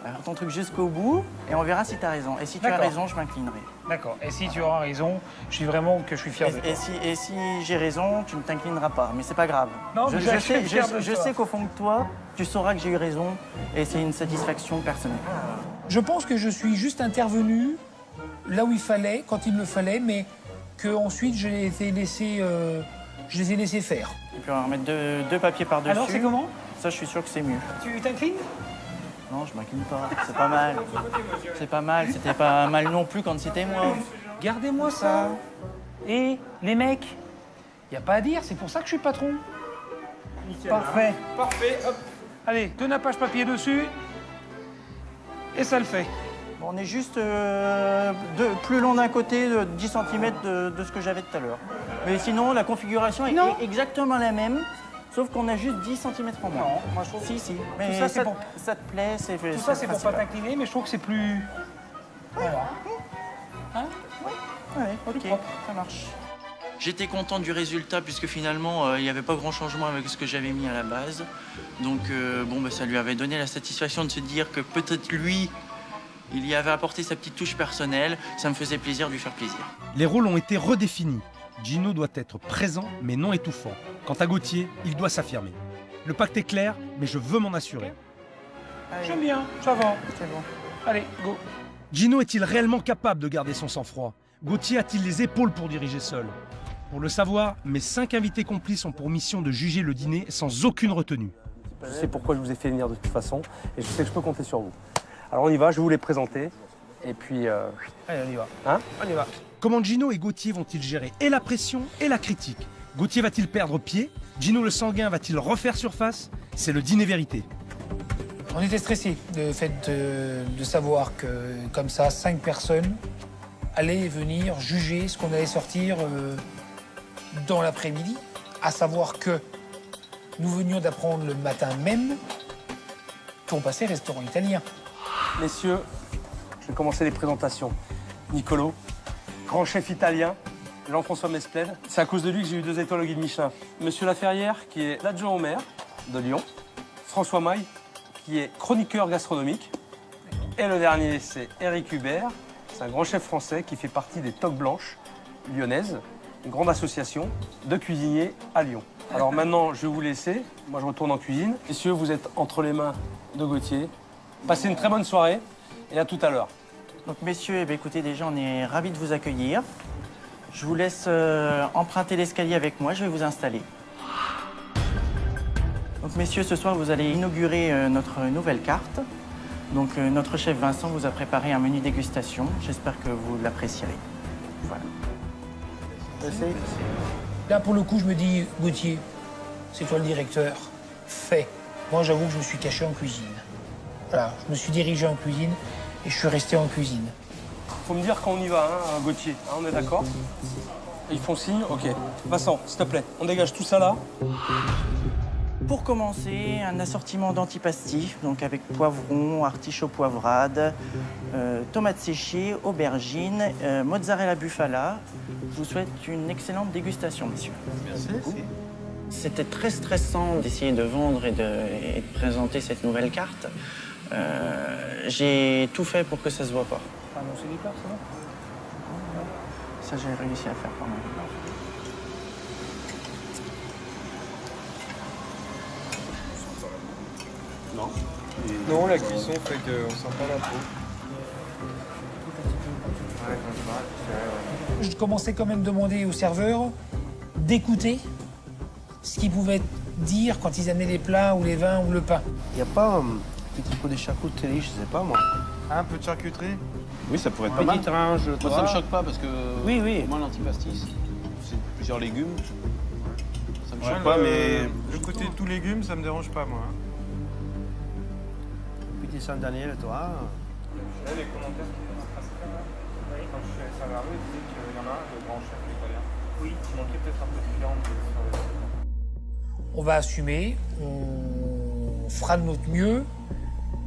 Alors, ton truc jusqu'au bout, et on verra si tu as raison. Et si tu as raison, je m'inclinerai. D'accord. Et si tu auras raison, je suis vraiment que je suis fier de toi. Et si j'ai raison, tu ne t'inclineras pas. Mais c'est pas grave. Non, je sais qu'au fond de toi, tu sauras que j'ai eu raison, et c'est une satisfaction personnelle. Je pense que je suis juste intervenu là où il fallait, quand il me fallait, mais qu'ensuite je les ai laissés faire. Et puis on va remettre deux papiers par-dessus. Alors c'est comment? Ça, je suis sûr que c'est mieux. Tu t'inclines? Non, je m'incline pas. C'est pas mal. C'est pas mal. C'était pas mal non plus quand c'était moi. Gardez-moi ça. Et les mecs, y a pas à dire, c'est pour ça que je suis patron. Nickel. Parfait. Parfait, hop. Allez, 2 nappages papier dessus. Et ça le fait. Bon, on est juste plus long d'un côté, de 10 cm de ce que j'avais tout à l'heure. Mais sinon, la configuration est exactement la même. Sauf qu'on a juste 10 cm en moins. Non, moi je trouve. Si. Mais tout ça, ça te plaît, c'est. Tout ça, c'est pour pas t'incliner, mais je trouve que c'est plus. Voilà. Hein? Ouais, ok, ça marche. J'étais content du résultat puisque finalement, il n'y avait pas grand changement avec ce que j'avais mis à la base. Donc, ça lui avait donné la satisfaction de se dire que peut-être lui, il y avait apporté sa petite touche personnelle. Ça me faisait plaisir de lui faire plaisir. Les rôles ont été redéfinis. Gino doit être présent, mais non étouffant. Quant à Gauthier, il doit s'affirmer. Le pacte est clair, mais je veux m'en assurer. J'aime bien, ça va. C'est bon. Allez, go. Gino est-il réellement capable de garder son sang-froid? Gauthier a-t-il les épaules pour diriger seul? Pour le savoir, mes 5 invités complices ont pour mission de juger le dîner sans aucune retenue. Je sais pourquoi je vous ai fait venir de toute façon et je sais que je peux compter sur vous. Alors on y va, je vais vous les présenter et puis... Allez, on y va. Hein? On y va. Comment Gino et Gauthier vont-ils gérer et la pression et la critique? Gauthier va-t-il perdre pied? Gino le sanguin va-t-il refaire surface? C'est le dîner vérité. On était stressés du fait de savoir que, comme ça, 5 personnes allaient venir juger ce qu'on allait sortir dans l'après-midi, à savoir que nous venions d'apprendre le matin même qu'on passait restaurant italien. Messieurs, je vais commencer les présentations. Nicolo, grand chef italien, Jean-François Mesplède. C'est à cause de lui que j'ai eu 2 étoiles au guide Michelin. Monsieur Laferrière, qui est l'adjoint au maire de Lyon. François Maille, qui est chroniqueur gastronomique. Et le dernier, c'est Éric Hubert. C'est un grand chef français qui fait partie des Toques Blanches lyonnaises, une grande association de cuisiniers à Lyon. Alors maintenant, je vais vous laisser. Moi, je retourne en cuisine. Messieurs, vous êtes entre les mains de Gauthier. Passez une très bonne soirée et à tout à l'heure. Donc messieurs, eh bien, écoutez, déjà on est ravis de vous accueillir. Je vous laisse emprunter l'escalier avec moi, je vais vous installer. Donc messieurs, ce soir vous allez inaugurer notre nouvelle carte. Donc notre chef Vincent vous a préparé un menu dégustation. J'espère que vous l'apprécierez. Voilà. Merci. Là pour le coup je me dis, Gauthier, c'est toi le directeur, fais. Moi j'avoue que je me suis caché en cuisine. Voilà, je me suis dirigé en cuisine et je suis resté en cuisine. Faut me dire quand on y va, hein, Gauthier. Hein, on est d'accord? Ils font signe? Ok. Vincent, s'il te plaît, on dégage tout ça là. Pour commencer, un assortiment d'antipasti, donc avec poivrons, artichauts poivrades, tomates séchées, aubergines, mozzarella bufala. Je vous souhaite une excellente dégustation, messieurs. Merci. C'était très stressant d'essayer de vendre et de présenter cette nouvelle carte. J'ai tout fait pour que ça se voit pas. Ah non, c'est l'hyper, ça va? Ça, j'ai réussi à faire quand même. Non. Non, la cuisson fait qu'on sent pas la peau. Je commençais quand même à demander aux serveurs d'écouter ce qu'ils pouvaient dire quand ils amenaient les plats ou les vins ou le pain. Il n'y a pas un petit peu de charcuterie, je sais pas moi. Un peu de charcuterie? Oui, ça pourrait être pas mal. Petite range, Moi, ça me choque pas parce que oui, oui. pour moi, l'antipasti, c'est plusieurs légumes. Ça me choque Moi, pas, mais le côté de tous légumes, ça me dérange pas, moi. Petit Saint-Daniel, toi. Là, les commentaires qui passent très bien. Quand je suis allé à Saint-Lary, ils disaient qu'il y en a un, le grand chef italien. Oui. Qui manquait peut-être un peu de viande sur le... On va assumer, on fera de notre mieux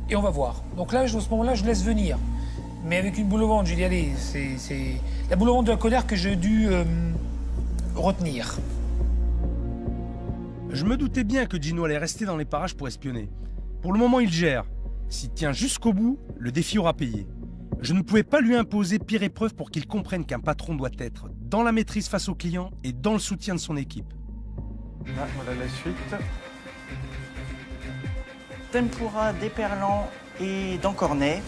et on va voir. Donc là, à ce moment-là, je laisse venir. Mais avec une boule au ventre, j'ai dit, allez, c'est la boule au ventre de la colère que j'ai dû retenir. Je me doutais bien que Gino allait rester dans les parages pour espionner. Pour le moment, il gère. S'il tient jusqu'au bout, le défi aura payé. Je ne pouvais pas lui imposer pire épreuve pour qu'il comprenne qu'un patron doit être dans la maîtrise face aux clients et dans le soutien de son équipe. Là, voilà la suite. Tempura d'éperlan et d'encornet.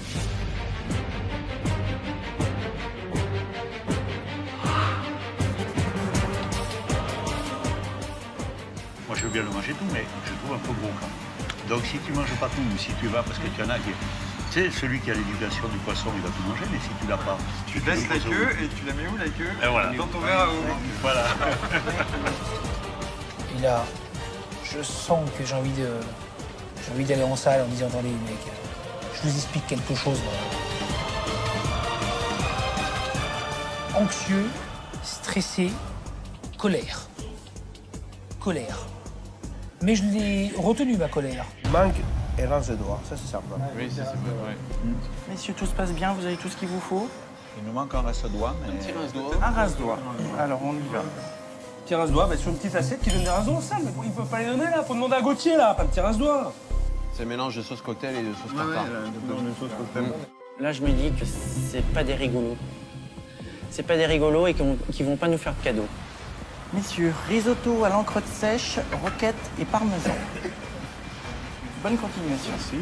Moi, je veux bien le manger tout, mais je trouve un peu gros quand même. Donc, si tu manges pas tout, ou si tu vas parce que tu en as qui... Tu sais, celui qui a l'éducation du poisson, il va tout manger, mais si tu l'as pas... Tu baisses la queue et tu la mets où, la queue? Et voilà. Dans ton verre à eau. Voilà. Et là, je sens que j'ai envie d'aller en salle en disant, attendez, mec, je vous explique quelque chose. Anxieux, stressé, colère. Colère. Mais je l'ai retenu, ma colère. Manque et rince les doigts, ça c'est simple. Oui, ça c'est vrai. Messieurs, tout se passe bien, vous avez tout ce qu'il vous faut? Il nous manque un rince-doigt, mais... Un petit rince-doigt. Un rince-doigt. Alors, on y va. Petit rince-doigt, bah, sur une petite assiette qui donne des rince-doigts en salle. Mais bon, ils peuvent pas les donner là, faut demander à Gauthier là, pas un petit rince-doigt. C'est le mélange de sauce cocktail et de sauce tartare. Là, je me dis que c'est pas des rigolos. C'est pas des rigolos et qui vont pas nous faire de cadeaux. Messieurs, risotto à l'encre de sèche, roquette et parmesan. Bonne continuation. Merci.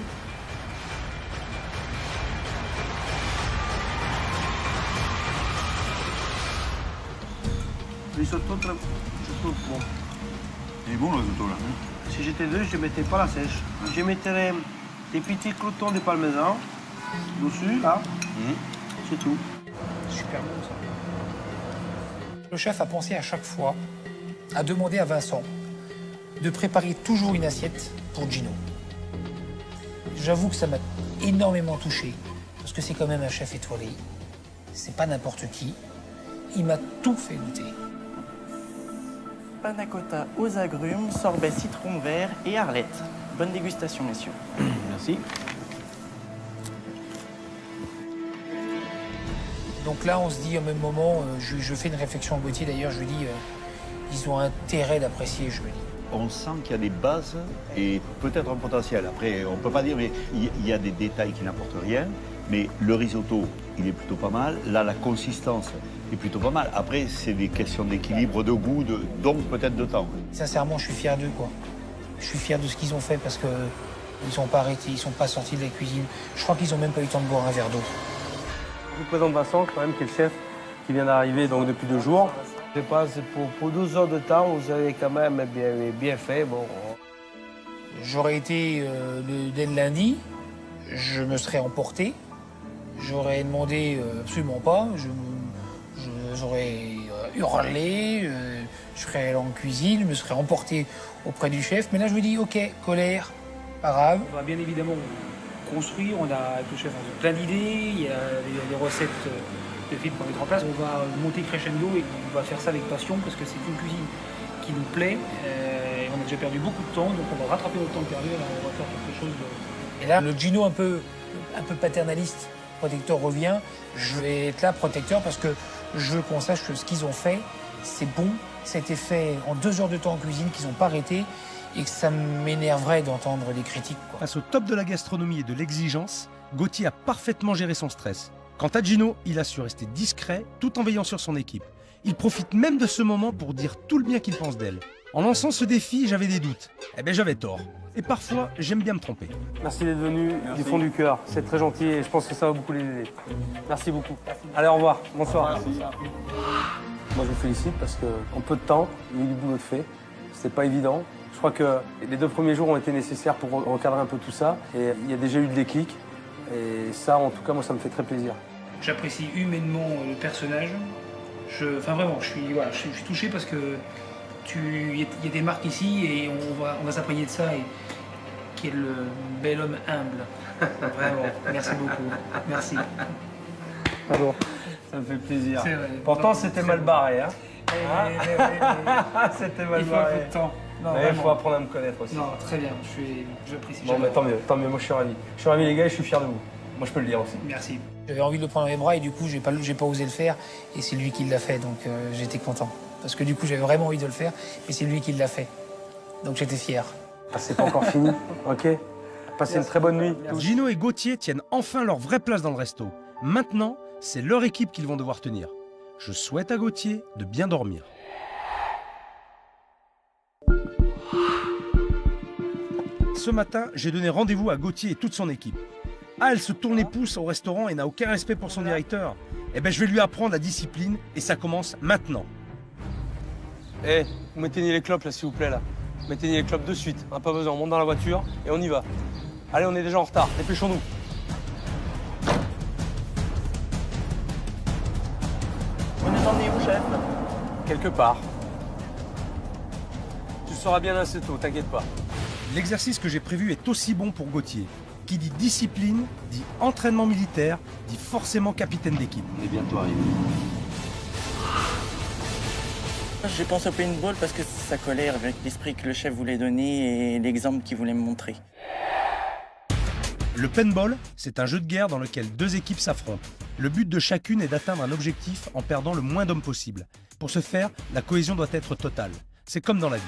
Risotto, je trouve bon. Il est bon le risotto là. Si j'étais deux, je ne mettais pas la sèche. Je mettrais des petits croutons de parmesan dessus, là. C'est tout. Super bon ça. Le chef a pensé à chaque fois à demander à Vincent de préparer toujours une assiette pour Gino. J'avoue que ça m'a énormément touché, parce que c'est quand même un chef étoilé. C'est pas n'importe qui. Il m'a tout fait goûter. Panna cotta aux agrumes, sorbet citron vert et arlette. Bonne dégustation, messieurs. Merci. Donc là, on se dit au même moment, je fais une réflexion à Gauthier d'ailleurs, je lui dis, ils ont intérêt d'apprécier, je me dis. On sent qu'il y a des bases et peut-être un potentiel. Après, on ne peut pas dire, mais il y a des détails qui n'apportent rien. Mais le risotto, il est plutôt pas mal. Là, la consistance est plutôt pas mal. Après, c'est des questions d'équilibre, de goût, donc peut-être de temps. Sincèrement, je suis fier d'eux, quoi. Je suis fier de ce qu'ils ont fait parce qu'ils ne sont pas arrêtés, ils ne sont pas sortis de la cuisine. Je crois qu'ils n'ont même pas eu le temps de boire un verre d'eau. Je vous présente Vincent, quand même, qui est le chef, qui vient d'arriver donc depuis 2 jours. Je pense que pour 12 heures de temps, vous avez quand même bien fait. Bon. J'aurais été dès le lundi, je me serais emporté. J'aurais demandé absolument pas. J'aurais hurlé, je serais allé en cuisine, je me serais emporté auprès du chef. Mais là, je me dis, ok, colère, pas grave. On va bien évidemment construire. On a, avec le chef, on a plein d'idées. Il y a des recettes de films qu'on va mettre en place. On va monter crescendo et on va faire ça avec passion parce que c'est une cuisine qui nous plaît. On a déjà perdu beaucoup de temps, donc on va rattraper notre temps perdu. On va faire quelque chose de... Et là, le Gino un peu paternaliste, protecteur revient. Je vais être là, protecteur, parce que je veux qu'on sache que ce qu'ils ont fait, c'est bon. Ça a été fait en 2 heures de temps en cuisine, qu'ils n'ont pas arrêté, et que ça m'énerverait d'entendre des critiques, quoi. Face au top de la gastronomie et de l'exigence, Gauthier a parfaitement géré son stress. Quant à Gino, il a su rester discret tout en veillant sur son équipe. Il profite même de ce moment pour dire tout le bien qu'il pense d'elle. En lançant ce défi, j'avais des doutes. Eh bien, j'avais tort. Et parfois, j'aime bien me tromper. Merci d'être venu du fond du cœur. C'est très gentil et je pense que ça va beaucoup les aider. Merci beaucoup. Allez, au revoir. Bonsoir. Moi, je vous félicite parce qu'en peu de temps, il y a eu du boulot de fait. C'était pas évident. Je crois que les 2 premiers jours ont été nécessaires pour recadrer un peu tout ça. Et il y a déjà eu le déclic. Et ça, en tout cas, moi, ça me fait très plaisir. J'apprécie humainement le personnage. Enfin, vraiment, je suis touché parce que il y a des marques ici et on va s'imprégner de ça. Et quel bel homme humble. Vraiment, merci beaucoup. Merci. Pardon, ça me fait plaisir. C'est vrai. Pourtant, c'était mal barré. Hein. C'était mal barré. Il faut un peu de temps. Non, il faut apprendre à me connaître aussi. Non, très bien, j'apprécie. Bon, mais tant mieux, moi je suis ravi. Je suis ravi les gars et je suis fier de vous. Moi je peux le dire aussi. Merci. J'avais envie de le prendre dans les bras et du coup j'ai pas osé le faire et c'est lui qui l'a fait, donc j'étais content. Parce que du coup j'avais vraiment envie de le faire et c'est lui qui l'a fait. Donc j'étais fier. C'est pas encore fini, ok. Passez une très bonne nuit. Gino et Gauthier tiennent enfin leur vraie place dans le resto. Maintenant, c'est leur équipe qu'ils vont devoir tenir. Je souhaite à Gauthier de bien dormir. Ce matin, j'ai donné rendez-vous à Gauthier et toute son équipe. Ah, elle se tourne les pouces au restaurant et n'a aucun respect pour son directeur. Eh ben, je vais lui apprendre la discipline et ça commence maintenant. Eh, vous m'éteignez les clopes là, s'il vous plaît, là. Vous m'éteignez les clopes de suite, hein, pas besoin, on monte dans la voiture et on y va. Allez, on est déjà en retard, dépêchons-nous. On est emmené où, chef? Quelque part. Tu seras bien assez tôt, t'inquiète pas. L'exercice que j'ai prévu est aussi bon pour Gauthier. Qui dit discipline, dit entraînement militaire, dit forcément capitaine d'équipe. Il est bientôt arrivé. J'ai pensé au paintball parce que ça collait avec l'esprit que le chef voulait donner et l'exemple qu'il voulait me montrer. Le paintball, c'est un jeu de guerre dans lequel 2 équipes s'affrontent. Le but de chacune est d'atteindre un objectif en perdant le moins d'hommes possible. Pour ce faire, la cohésion doit être totale. C'est comme dans la vie.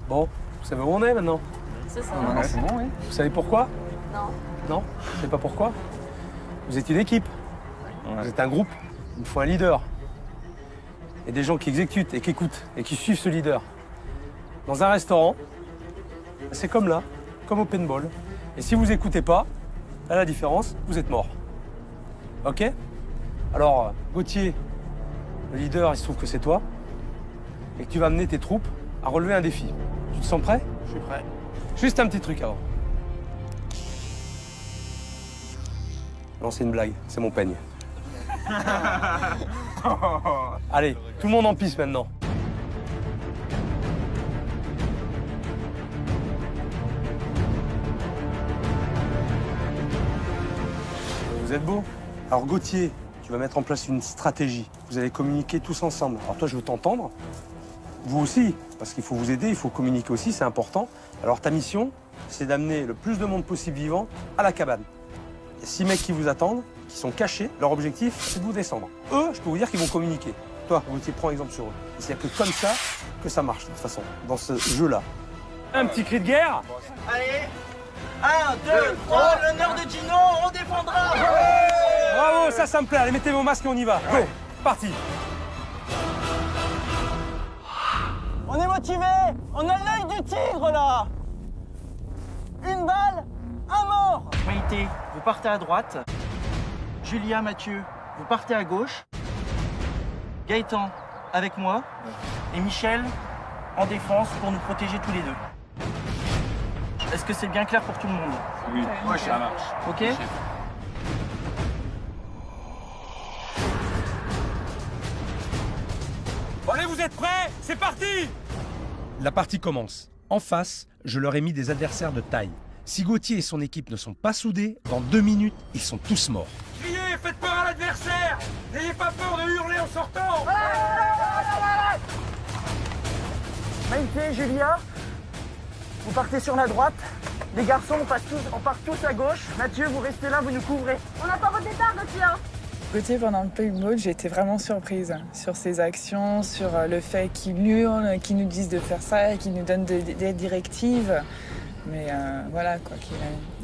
Bon, vous savez où on est maintenant? C'est ça. Maintenant, c'est bon, oui. Vous savez pourquoi? Non. Non? Vous savez pas pourquoi? Vous êtes une équipe. Vous êtes un groupe. Il faut un leader. Et des gens qui exécutent et qui écoutent et qui suivent ce leader. Dans un restaurant, c'est comme là, comme au paintball. Et si vous écoutez pas, là, la différence, vous êtes mort. Ok? Alors, Gauthier, le leader, il se trouve que c'est toi. et que tu vas amener tes troupes à relever un défi. Tu te sens prêt? Je suis prêt. Juste un petit truc avant. Non, c'est une blague, c'est mon peigne. Allez, tout le monde en piste maintenant. Vous êtes beau? Alors Gauthier, tu vas mettre en place une stratégie. Vous allez communiquer tous ensemble. Alors toi, je veux t'entendre. Vous aussi, parce qu'il faut vous aider, il faut communiquer aussi, c'est important. Alors ta mission, c'est d'amener le plus de monde possible vivant à la cabane. Il y a 6 mecs qui vous attendent, qui sont cachés. Leur objectif, c'est de vous descendre. Eux, je peux vous dire qu'ils vont communiquer. Toi, Gauthier, prends exemple sur eux. Il n'y a que comme ça que ça marche, de toute façon, dans ce jeu-là. Un petit cri de guerre. Allez, 1, 2, 3, l'honneur de Gino, on défendra. Bravo, ça me plaît. Allez, mettez vos masques et on y va. Go, parti. On est motivé, on a l'œil du tigre là. Une balle, un mort. Maïté, vous partez à droite. Julia, Mathieu, vous partez à gauche. Gaëtan, avec moi. Et Michel, en défense pour nous protéger tous les deux. Est-ce que c'est bien clair pour tout le monde? Oui, ouais, ça marche. Ok. Bon, allez, vous êtes prêts? C'est parti! La partie commence. En face, je leur ai mis des adversaires de taille. Si Gauthier et son équipe ne sont pas soudés, dans 2 minutes, ils sont tous morts. Criez, faites peur à l'adversaire! N'ayez pas peur de hurler en sortant! Maïté, Julia, vous partez sur la droite. Les garçons, on part tous à gauche. Mathieu, vous restez là, vous nous couvrez. On n'a pas voté tard, Gauthier. Gauthier, pendant le paintball, j'ai été vraiment surprise sur ses actions, sur le fait qu'il hurle, qu'il nous dise de faire ça, qu'il nous donne des directives. Mais voilà, quoi,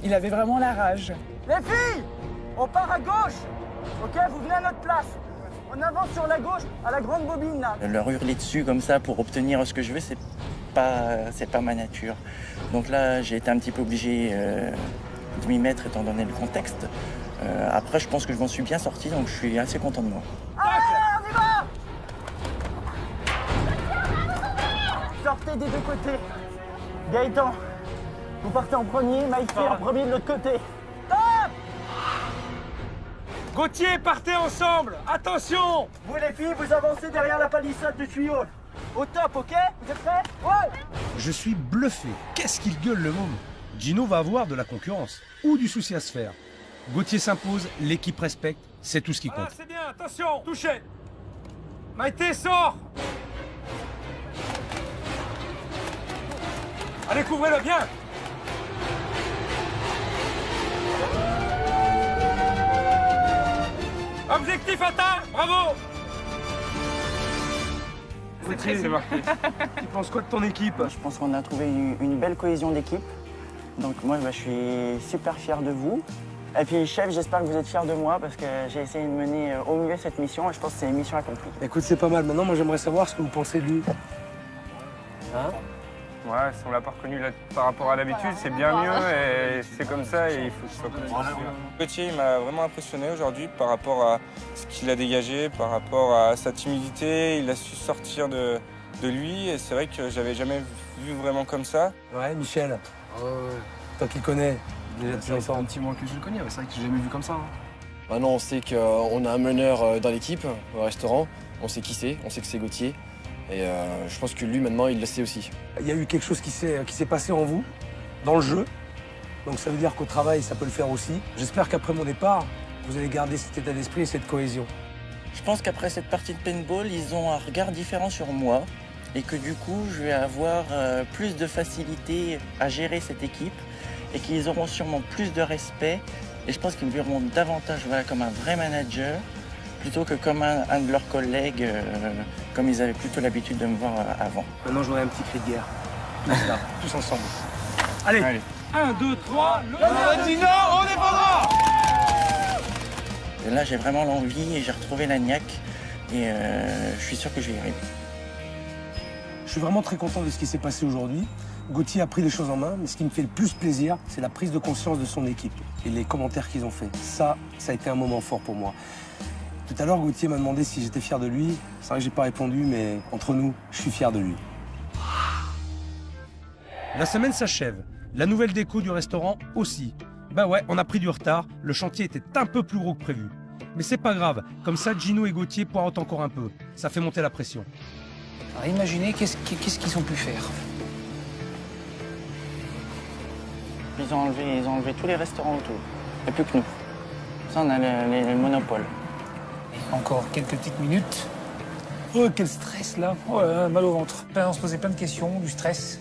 il avait vraiment la rage. Les filles, on part à gauche. Ok, vous venez à notre place. On avance sur la gauche, à la grande bobine, là. Leur hurler dessus comme ça pour obtenir ce que je veux, c'est pas ma nature. Donc là, j'ai été un petit peu obligé de m'y mettre étant donné le contexte. Après, je pense que je m'en suis bien sorti, donc je suis assez content de moi. Allez, on y va! Sortez des deux côtés. Gaëtan, vous partez en premier, Maïté en premier de l'autre côté. Top! Gauthier, partez ensemble! Attention! Vous les filles, vous avancez derrière la palissade du tuyau. Au top, ok? Vous êtes prêts? Ouais! Je suis bluffé. Qu'est-ce qu'il gueule le môme? Gino va avoir de la concurrence ou du souci à se faire. Gauthier s'impose, l'équipe respecte, c'est tout ce qui compte. Ah, c'est bien, attention, touchez! Maïté, sort! Allez, couvrez-le bien! Objectif atteint, bravo! C'est marqué. Tu penses quoi de ton équipe? Je pense qu'on a trouvé une belle cohésion d'équipe. Donc moi, je suis super fier de vous. Et puis chef, j'espère que vous êtes fiers de moi parce que j'ai essayé de mener au mieux cette mission et je pense que c'est une mission accomplie. Écoute, c'est pas mal. Maintenant, moi, j'aimerais savoir ce que vous pensez de lui. Hein? Ouais, si on l'a pas reconnu là, par rapport à l'habitude, c'est bien mieux et c'est comme ça et il faut que ce soit comme ça. Gauthier, il m'a vraiment impressionné aujourd'hui par rapport à ce qu'il a dégagé, par rapport à sa timidité. Il a su sortir de lui et c'est vrai que j'avais jamais vu vraiment comme ça. Ouais, Michel, toi qui le connais, déjà depuis longtemps. Ça fait un petit moment que je le connais, c'est vrai que j'ai jamais vu comme ça. Maintenant, on sait qu'on a un meneur dans l'équipe, au restaurant. On sait qui c'est, on sait que c'est Gauthier. Et je pense que lui, maintenant, il le sait aussi. Il y a eu quelque chose qui s'est passé en vous, dans le jeu. Donc ça veut dire qu'au travail, ça peut le faire aussi. J'espère qu'après mon départ, vous allez garder cet état d'esprit et cette cohésion. Je pense qu'après cette partie de paintball, ils ont un regard différent sur moi. Et que du coup, je vais avoir plus de facilité à gérer cette équipe. Et qu'ils auront sûrement plus de respect. Et je pense qu'ils me verront davantage comme un vrai manager. Plutôt que comme un de leurs collègues, comme ils avaient plutôt l'habitude de me voir avant. Maintenant, j'aurai un petit cri de guerre. Tous là, tous ensemble. Allez. 1, 2, 3, le Nord, on défendra! Et là, j'ai vraiment l'envie et j'ai retrouvé la niaque. Et je suis sûr que je vais y arriver. Je suis vraiment très content de ce qui s'est passé aujourd'hui. Gauthier a pris les choses en main, mais ce qui me fait le plus plaisir, c'est la prise de conscience de son équipe et les commentaires qu'ils ont faits. Ça a été un moment fort pour moi. Tout à l'heure, Gauthier m'a demandé si j'étais fier de lui. C'est vrai que j'ai pas répondu, mais entre nous, je suis fier de lui. La semaine s'achève. La nouvelle déco du restaurant aussi. Bah ouais, on a pris du retard. Le chantier était un peu plus gros que prévu. Mais c'est pas grave. Comme ça, Gino et Gauthier poireautent encore un peu. Ça fait monter la pression. Alors imaginez qu'est-ce qu'ils ont pu faire. Ils ont enlevé tous les restaurants autour. Et plus que nous. Ça, on a le monopole. Et encore quelques petites minutes. Oh, quel stress là. Oh, mal au ventre. On se posait plein de questions, du stress.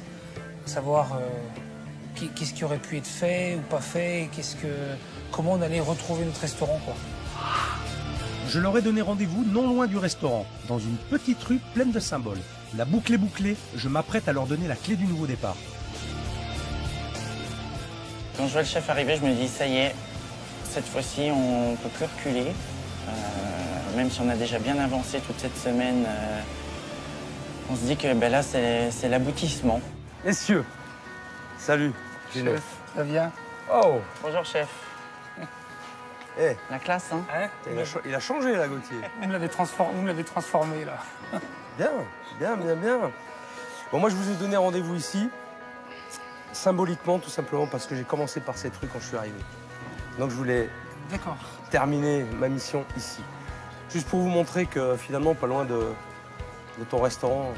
Savoir qu'est-ce qui aurait pu être fait ou pas fait, comment on allait retrouver notre restaurant, quoi. Je leur ai donné rendez-vous non loin du restaurant, dans une petite rue pleine de symboles. La boucle est bouclée, je m'apprête à leur donner la clé du nouveau départ. Quand je vois le chef arriver, je me dis, ça y est, cette fois-ci, on ne peut plus reculer. Même si on a déjà bien avancé toute cette semaine, on se dit que ben là, c'est l'aboutissement. Messieurs, salut. Gino. Chef, ça vient. Oh. Bonjour, chef. Hey. La classe, hein, il a changé, là, Gauthier. Vous me l'avez transformé, là. Bien. Bon, moi, je vous ai donné rendez-vous ici, symboliquement, tout simplement, parce que j'ai commencé par cette rue quand je suis arrivé. Donc, je voulais terminer ma mission ici. Juste pour vous montrer que, finalement, pas loin de ton restaurant,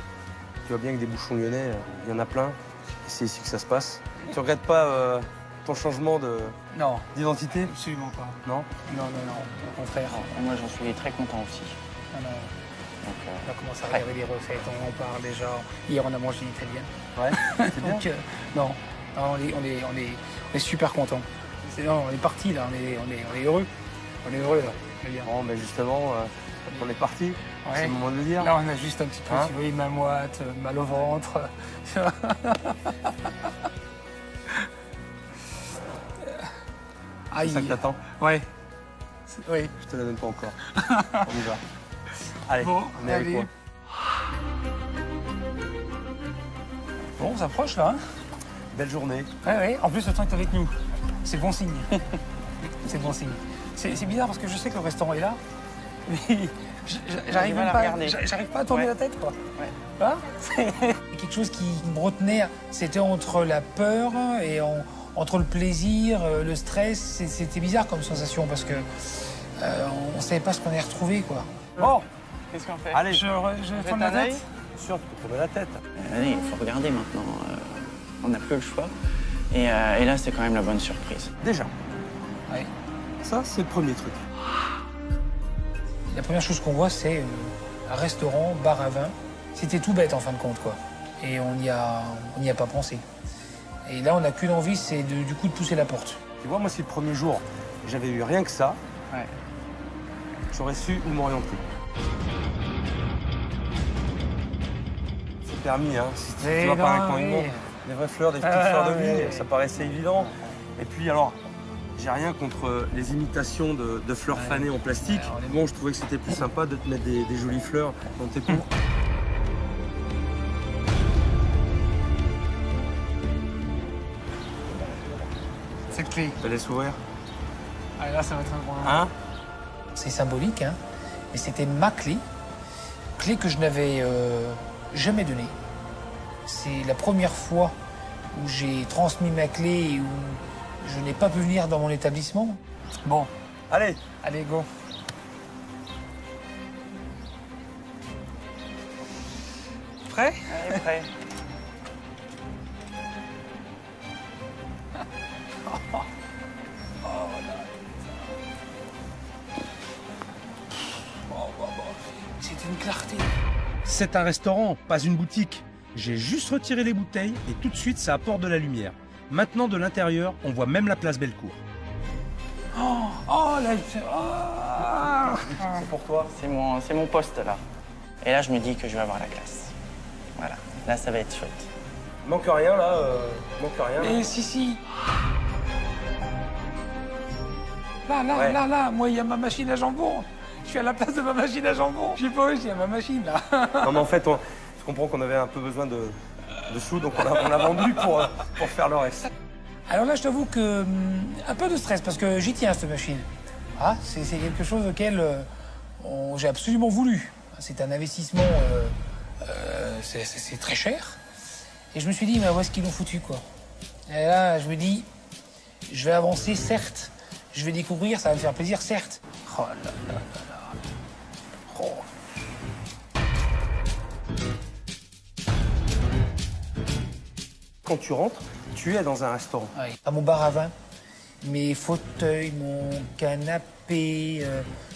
tu vois bien que des bouchons lyonnais, il y en a plein. Et c'est ici que ça se passe. Tu regrettes pas ton changement d'identité? Absolument pas. Non? Non, au contraire. Moi, j'en suis très content aussi. Non. Donc, on a commencé à regarder les recettes, on en parle déjà. Hier, on a mangé l'italienne. Ouais, c'est bien. Donc, on est super contents. On est parti là, on est heureux. On est heureux là. Bon, mais justement, on est parti. Ouais. C'est le moment de le dire. Là, on a juste un petit peu, tu vois, main moite, mal au ventre. C'est ça que t'attends? Ouais. Oui. Je te la donne pas encore. On y va. Allez, bon, on est avec moi. Bon, on s'approche là. Hein. Belle journée. Ouais. En plus, le temps est avec nous. C'est bon signe. C'est bon signe. C'est bizarre parce que je sais que le restaurant est là, mais j'arrive pas à tourner la tête, quoi. Ouais. Hein. Quelque chose qui me retenait, c'était entre la peur et entre le plaisir, le stress. C'était bizarre comme sensation parce que on savait pas ce qu'on allait retrouver, quoi. Bon, qu'est-ce qu'on fait? Allez, je tourne la tête. Sûr, tu peux tourner la tête. Allez, il faut regarder maintenant. On n'a plus le choix. Et là, c'est quand même la bonne surprise. Déjà. Ouais. Ça, c'est le premier truc. La première chose qu'on voit, c'est un restaurant, bar à vin. C'était tout bête en fin de compte, quoi. Et on n'y a pas pensé. Et là, on n'a qu'une envie, c'est du coup de pousser la porte. Tu vois, moi, si le premier jour, j'avais eu rien que ça, j'aurais su où m'orienter. C'est permis, hein. Si tu vas par un coin immonde, des vraies fleurs, des petites fleurs de vigne, ça paraissait évident. Et puis, alors, j'ai rien contre les imitations de fleurs fanées en plastique. Bon, je trouvais que c'était plus sympa de te mettre des jolies fleurs dans tes pots. Cette clé. Je te laisse ouvrir. Ah, là, ça va être un grand. Hein? C'est symbolique, hein. Mais c'était ma clé. Clé que je n'avais jamais donnée. C'est la première fois où j'ai transmis ma clé et où je n'ai pas pu venir dans mon établissement. Bon. Allez, go. Prêt? Allez, prêt. C'est une clarté. C'est un restaurant, pas une boutique. J'ai juste retiré les bouteilles et tout de suite ça apporte de la lumière. Maintenant de l'intérieur, on voit même la place Bellecour. Oh là, C'est pour toi. C'est mon poste là. Et là, je me dis que je vais avoir la classe. Voilà. Là, ça va être chouette. Manque rien là. Manque rien. Mais si. Là, moi, il y a ma machine à jambon. Je suis à la place de ma machine à jambon. Je sais pas où il y a ma machine là. Non mais en fait, je comprends qu'on avait un peu besoin de sous, donc on a vendu pour faire le reste. Alors là, je t'avoue que un peu de stress parce que j'y tiens cette machine. Ah, c'est quelque chose auquel J'ai absolument voulu. C'est un investissement, c'est très cher. Et je me suis dit, mais où est-ce qu'ils l'ont foutu, quoi? Et là, je me dis, je vais avancer, certes. Je vais découvrir, ça va me faire plaisir, certes. Oh là là là là. Oh. Quand tu rentres, tu es dans un restaurant. Oui. À mon bar à vin, mes fauteuils, mon canapé,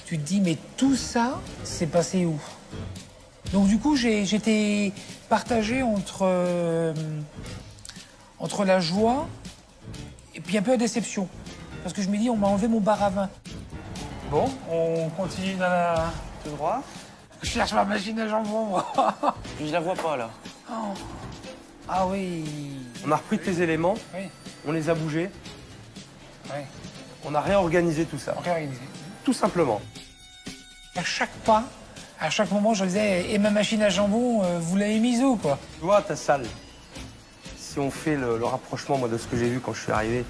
tu te dis, mais tout ça, c'est passé où? Donc du coup, j'étais partagé entre la joie et puis un peu la déception. Parce que je me dis, on m'a enlevé mon bar à vin. Bon, on continue dans la... tout droit. Je cherche ma machine à jambon, moi. Je la vois pas, là. Oh. Ah oui. On a repris tes éléments, Oui. on les a bougés, Oui. on a réorganisé tout ça. Réorganisé. Tout simplement. À chaque pas, à chaque moment, je disais, et ma machine à jambon, vous l'avez mise où, quoi? Tu vois, ta salle, si on fait le rapprochement, moi, de ce que j'ai vu quand je suis arrivé,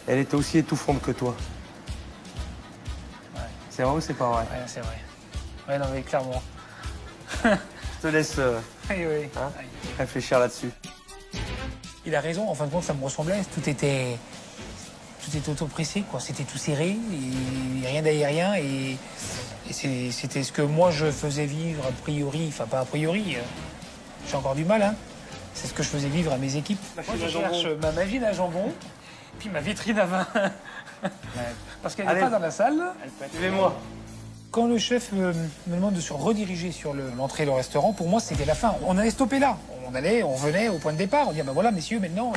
elle était aussi étouffante que toi. Ouais. C'est vrai ou c'est pas vrai? Ouais, c'est vrai. Ouais, non, mais clairement. Je te laisse Oui, oui. réfléchir là-dessus. Il a raison, en fin de compte, ça me ressemblait. Tout était autopressé, quoi. C'était tout serré, et rien d'aérien, et c'était ce que moi je faisais vivre a priori, enfin pas a priori, j'ai encore du mal, hein. C'est ce que je faisais vivre à mes équipes. Moi, je cherche ma machine à jambon, puis ma vitrine à vin. Parce qu'elle n'est pas dans la salle. Suivez-moi. Quand le chef me demande de se rediriger sur l'entrée du restaurant, pour moi, c'était la fin. On allait stopper là. On venait au point de départ. On dit, ben voilà, messieurs, maintenant,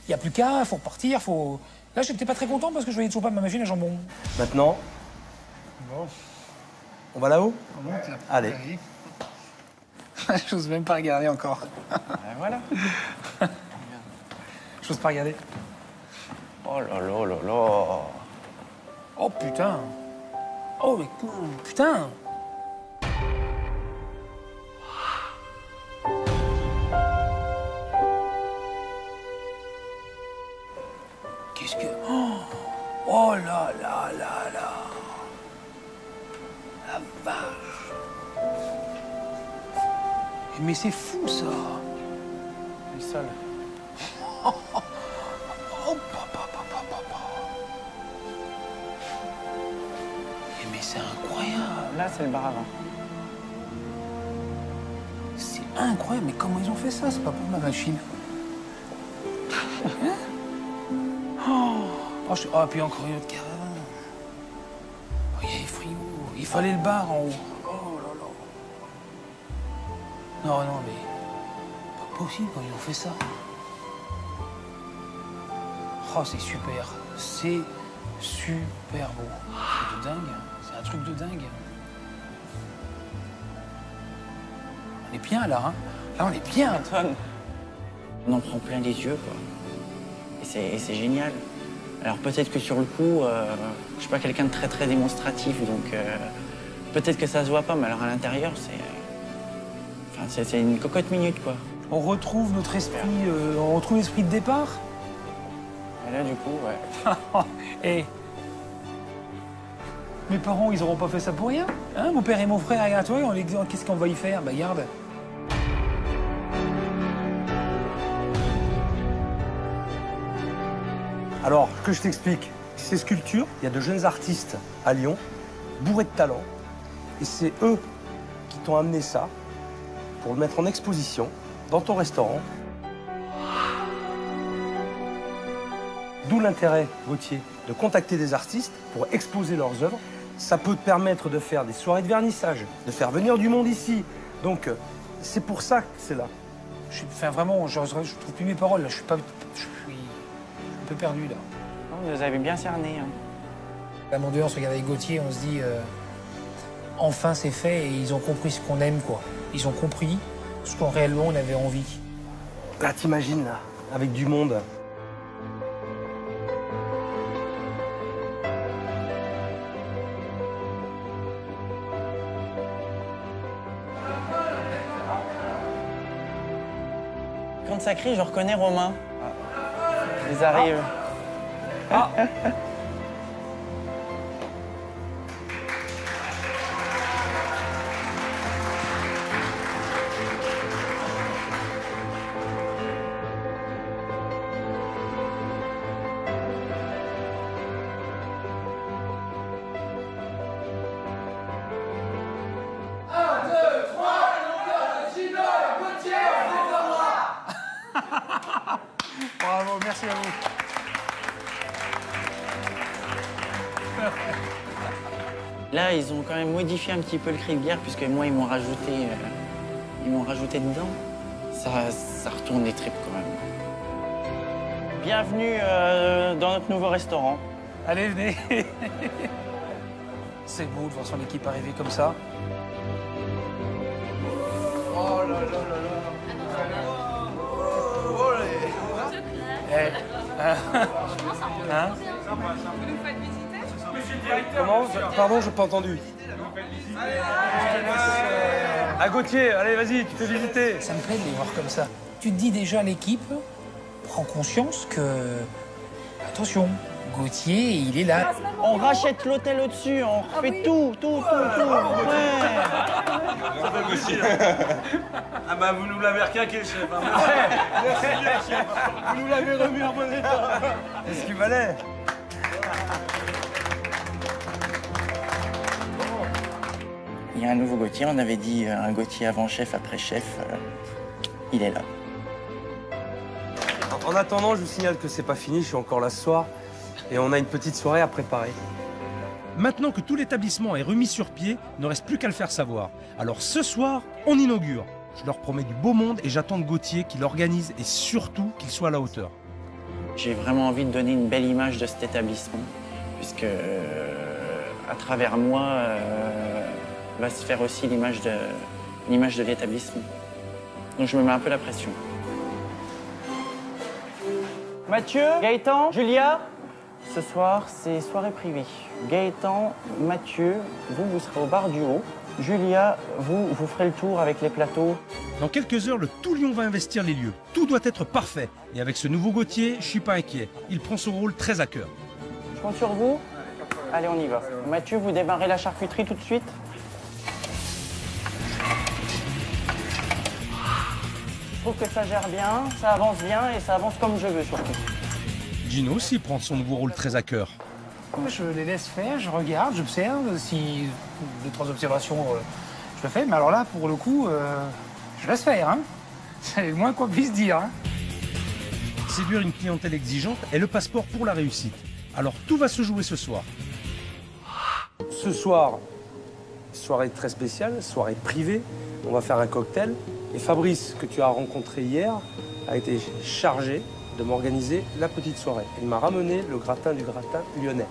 il n'y a plus qu'un, il faut repartir, faut... Là, j'étais pas très content parce que je voyais toujours pas ma machine à jambon. Maintenant, bon. On va là-haut? On monte là. Allez. J'ose même pas regarder encore. Voilà. J'ose pas regarder. Oh là là là là. Oh putain. Oh mais putain. Qu'est-ce que... Oh là là là là. La vache. Mais c'est fou, ça. Les salles. Oh, papa. Mais c'est incroyable. Là, c'est le bar à vin. C'est incroyable. Mais comment ils ont fait ça? C'est pas pour ma machine. Hein? Oh, puis encore une autre caravane. Oh, il y a les frigos. Il fallait le bar en haut. Oh là là. Non, mais... Pas possible quand ils ont fait ça. Oh, c'est super. C'est super beau. C'est de dingue. C'est un truc de dingue. On est bien, là, hein. Là, on est bien. On en prend plein les yeux, quoi. Et c'est génial. Alors peut-être que sur le coup, je suis pas quelqu'un de très démonstratif, donc peut-être que ça se voit pas, mais alors à l'intérieur, c'est une cocotte minute, quoi. On retrouve notre esprit, on retrouve l'esprit de départ. Et là, du coup, ouais. Et mes parents, ils auront pas fait ça pour rien. Hein, mon père et mon frère, regarde toi, qu'est-ce qu'on va y faire? Bah, garde. Alors, que je t'explique, ces sculptures, il y a de jeunes artistes à Lyon, bourrés de talent, et c'est eux qui t'ont amené ça pour le mettre en exposition dans ton restaurant. D'où l'intérêt, Gauthier, de contacter des artistes pour exposer leurs œuvres. Ça peut te permettre de faire des soirées de vernissage, de faire venir du monde ici. Donc, c'est pour ça que c'est là. Vraiment, je trouve plus mes paroles, là. Je suis un peu perdu, là. Non, vous nous avez bien cerné. Hein. À un moment donné, on se regarde avec Gauthier, on se dit, enfin c'est fait, et ils ont compris ce qu'on aime, quoi. Ils ont compris ce qu'on réellement on avait envie. Là, t'imagines, là, avec du monde. Quand ça crie, je reconnais Romain. Ils arrivent. Là, ils ont quand même modifié un petit peu le cri de guerre, puisque moi, ils m'ont rajouté dedans. Ça retourne les tripes quand même. Bienvenue dans notre nouveau restaurant. Allez, venez. C'est beau de voir son équipe arriver comme ça. Oh là là là là. Hein? Comment? Pardon, j'ai pas entendu. Ah, Gauthier, allez, vas-y, tu fais visiter. Ça me plaît de les voir comme ça. Tu te dis déjà, l'équipe prend conscience que... Attention, Gauthier, il est là. On rachète l'hôtel au-dessus, on refait tout. Ouais. Ça fait aussi. Ah bah vous nous l'avez requinqué, chef. Hein. Merci bien, chef. Vous nous l'avez remis en bon état. C'est ce qu'il valait. Il y a un nouveau Gauthier, on avait dit un Gauthier avant chef, après chef. Il est là. En attendant, je vous signale que c'est pas fini, je suis encore là ce soir. Et on a une petite soirée à préparer. Maintenant que tout l'établissement est remis sur pied, ne reste plus qu'à le faire savoir. Alors ce soir, on inaugure. Je leur promets du beau monde et j'attends de Gauthier qu'il organise et surtout qu'il soit à la hauteur. J'ai vraiment envie de donner une belle image de cet établissement, puisque à travers moi va se faire aussi l'image de l'établissement. Donc je me mets un peu la pression. Mathieu, Gaëtan, Julia, ce soir c'est soirée privée. Gaëtan, Mathieu, vous serez au bar du haut. Julia, vous ferez le tour avec les plateaux. Dans quelques heures, le Tout Lyon va investir les lieux. Tout doit être parfait. Et avec ce nouveau Gauthier, je suis pas inquiet. Il prend son rôle très à cœur. Je compte sur vous. Allez, on y va. Mathieu, vous démarrez la charcuterie tout de suite. Je trouve que ça gère bien, ça avance bien et ça avance comme je veux surtout. Gino aussi prend son nouveau rôle très à cœur. Je les laisse faire, je regarde, j'observe. Si 2-3 observations, je le fais. Mais alors là, pour le coup, je laisse faire. Hein. C'est le moins qu'on puisse dire. Hein. Séduire une clientèle exigeante est le passeport pour la réussite. Alors tout va se jouer ce soir. Ce soir, soirée très spéciale, soirée privée. On va faire un cocktail. Et Fabrice, que tu as rencontré hier, a été chargé de m'organiser la petite soirée. Il m'a ramené le gratin du gratin lyonnais.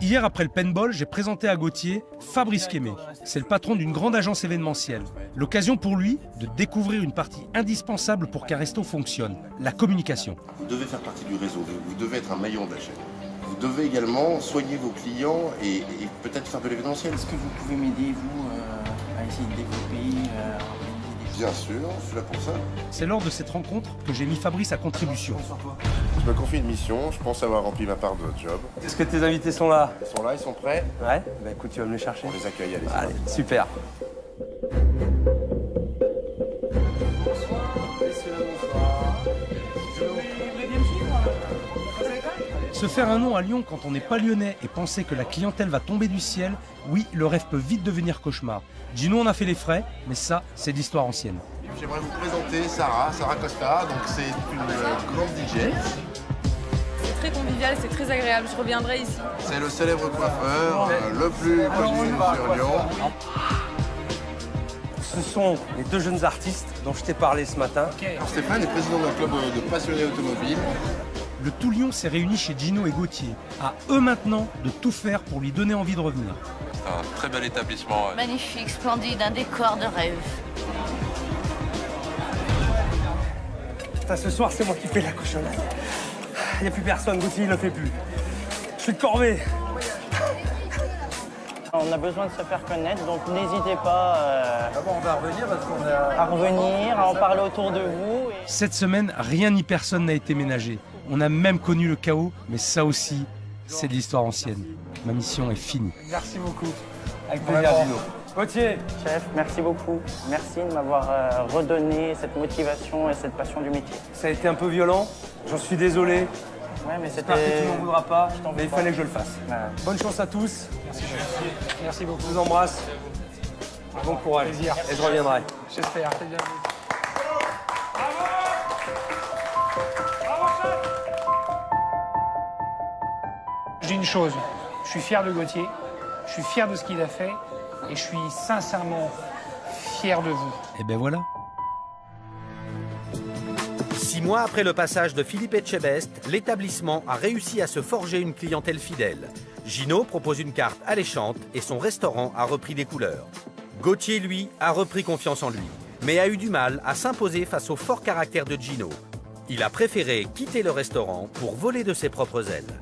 Hier, après le paintball, j'ai présenté à Gauthier Fabrice Quémé. C'est le patron d'une grande agence événementielle. L'occasion pour lui de découvrir une partie indispensable pour qu'un resto fonctionne, la communication. Vous devez faire partie du réseau, vous devez être un maillon de la chaîne. Vous devez également soigner vos clients et peut-être faire de l'événementiel. Est-ce que vous pouvez m'aider, vous, à essayer de développer Bien sûr, je suis là pour ça. C'est lors de cette rencontre que j'ai mis Fabrice à contribution. Je me confie une mission, je pense avoir rempli ma part de notre job. Est-ce que tes invités sont là? Ils sont là, ils sont prêts? Ouais, bah écoute, tu vas me les chercher. On les accueille, allez. Allez, super. Se faire un nom à Lyon quand on n'est pas lyonnais et penser que la clientèle va tomber du ciel, oui, le rêve peut vite devenir cauchemar. Gino en a fait les frais, mais ça, c'est de l'histoire ancienne. J'aimerais vous présenter Sarah Costa, donc c'est une grande DJ. C'est très convivial, c'est très agréable, je reviendrai ici. C'est le célèbre coiffeur, le plus connu sur Lyon. Ce sont les deux jeunes artistes dont je t'ai parlé ce matin. Stéphane est président d'un club de passionnés automobiles. Le Tout Lyon s'est réuni chez Gino et Gauthier. À eux maintenant de tout faire pour lui donner envie de revenir. C'est un très bel établissement. Magnifique, splendide, un décor de rêve. Putain, ce soir, c'est moi qui fais la cochonnade. Il n'y a plus personne, Gauthier, il ne le fait plus. Je suis de corvée. On a besoin de se faire connaître, donc n'hésitez pas on va revenir parce qu'on à revenir, à en parler autour de vous. Cette semaine, rien ni personne n'a été ménagé. On a même connu le chaos, mais ça aussi, c'est de l'histoire ancienne. Ma mission est finie. Merci beaucoup. Avec plaisir, Gino. Gauthier. Chef, merci beaucoup. Merci de m'avoir redonné cette motivation et cette passion du métier. Ça a été un peu violent, j'en suis désolé. Ouais, mais j'espère que tu m'en voudras pas, mais il fallait que je le fasse. Ouais. Bonne chance à tous. Merci, merci beaucoup. Je vous embrasse. Bon courage. Plaisir. Et je reviendrai. J'espère. C'est bien. dis une chose, je suis fier de Gauthier, je suis fier de ce qu'il a fait et je suis sincèrement fier de vous. Et ben voilà. 6 mois après le passage de Philippe Etchebest, l'établissement a réussi à se forger une clientèle fidèle. Gino propose une carte alléchante et son restaurant a repris des couleurs. Gauthier, lui, a repris confiance en lui, mais a eu du mal à s'imposer face au fort caractère de Gino. Il a préféré quitter le restaurant pour voler de ses propres ailes.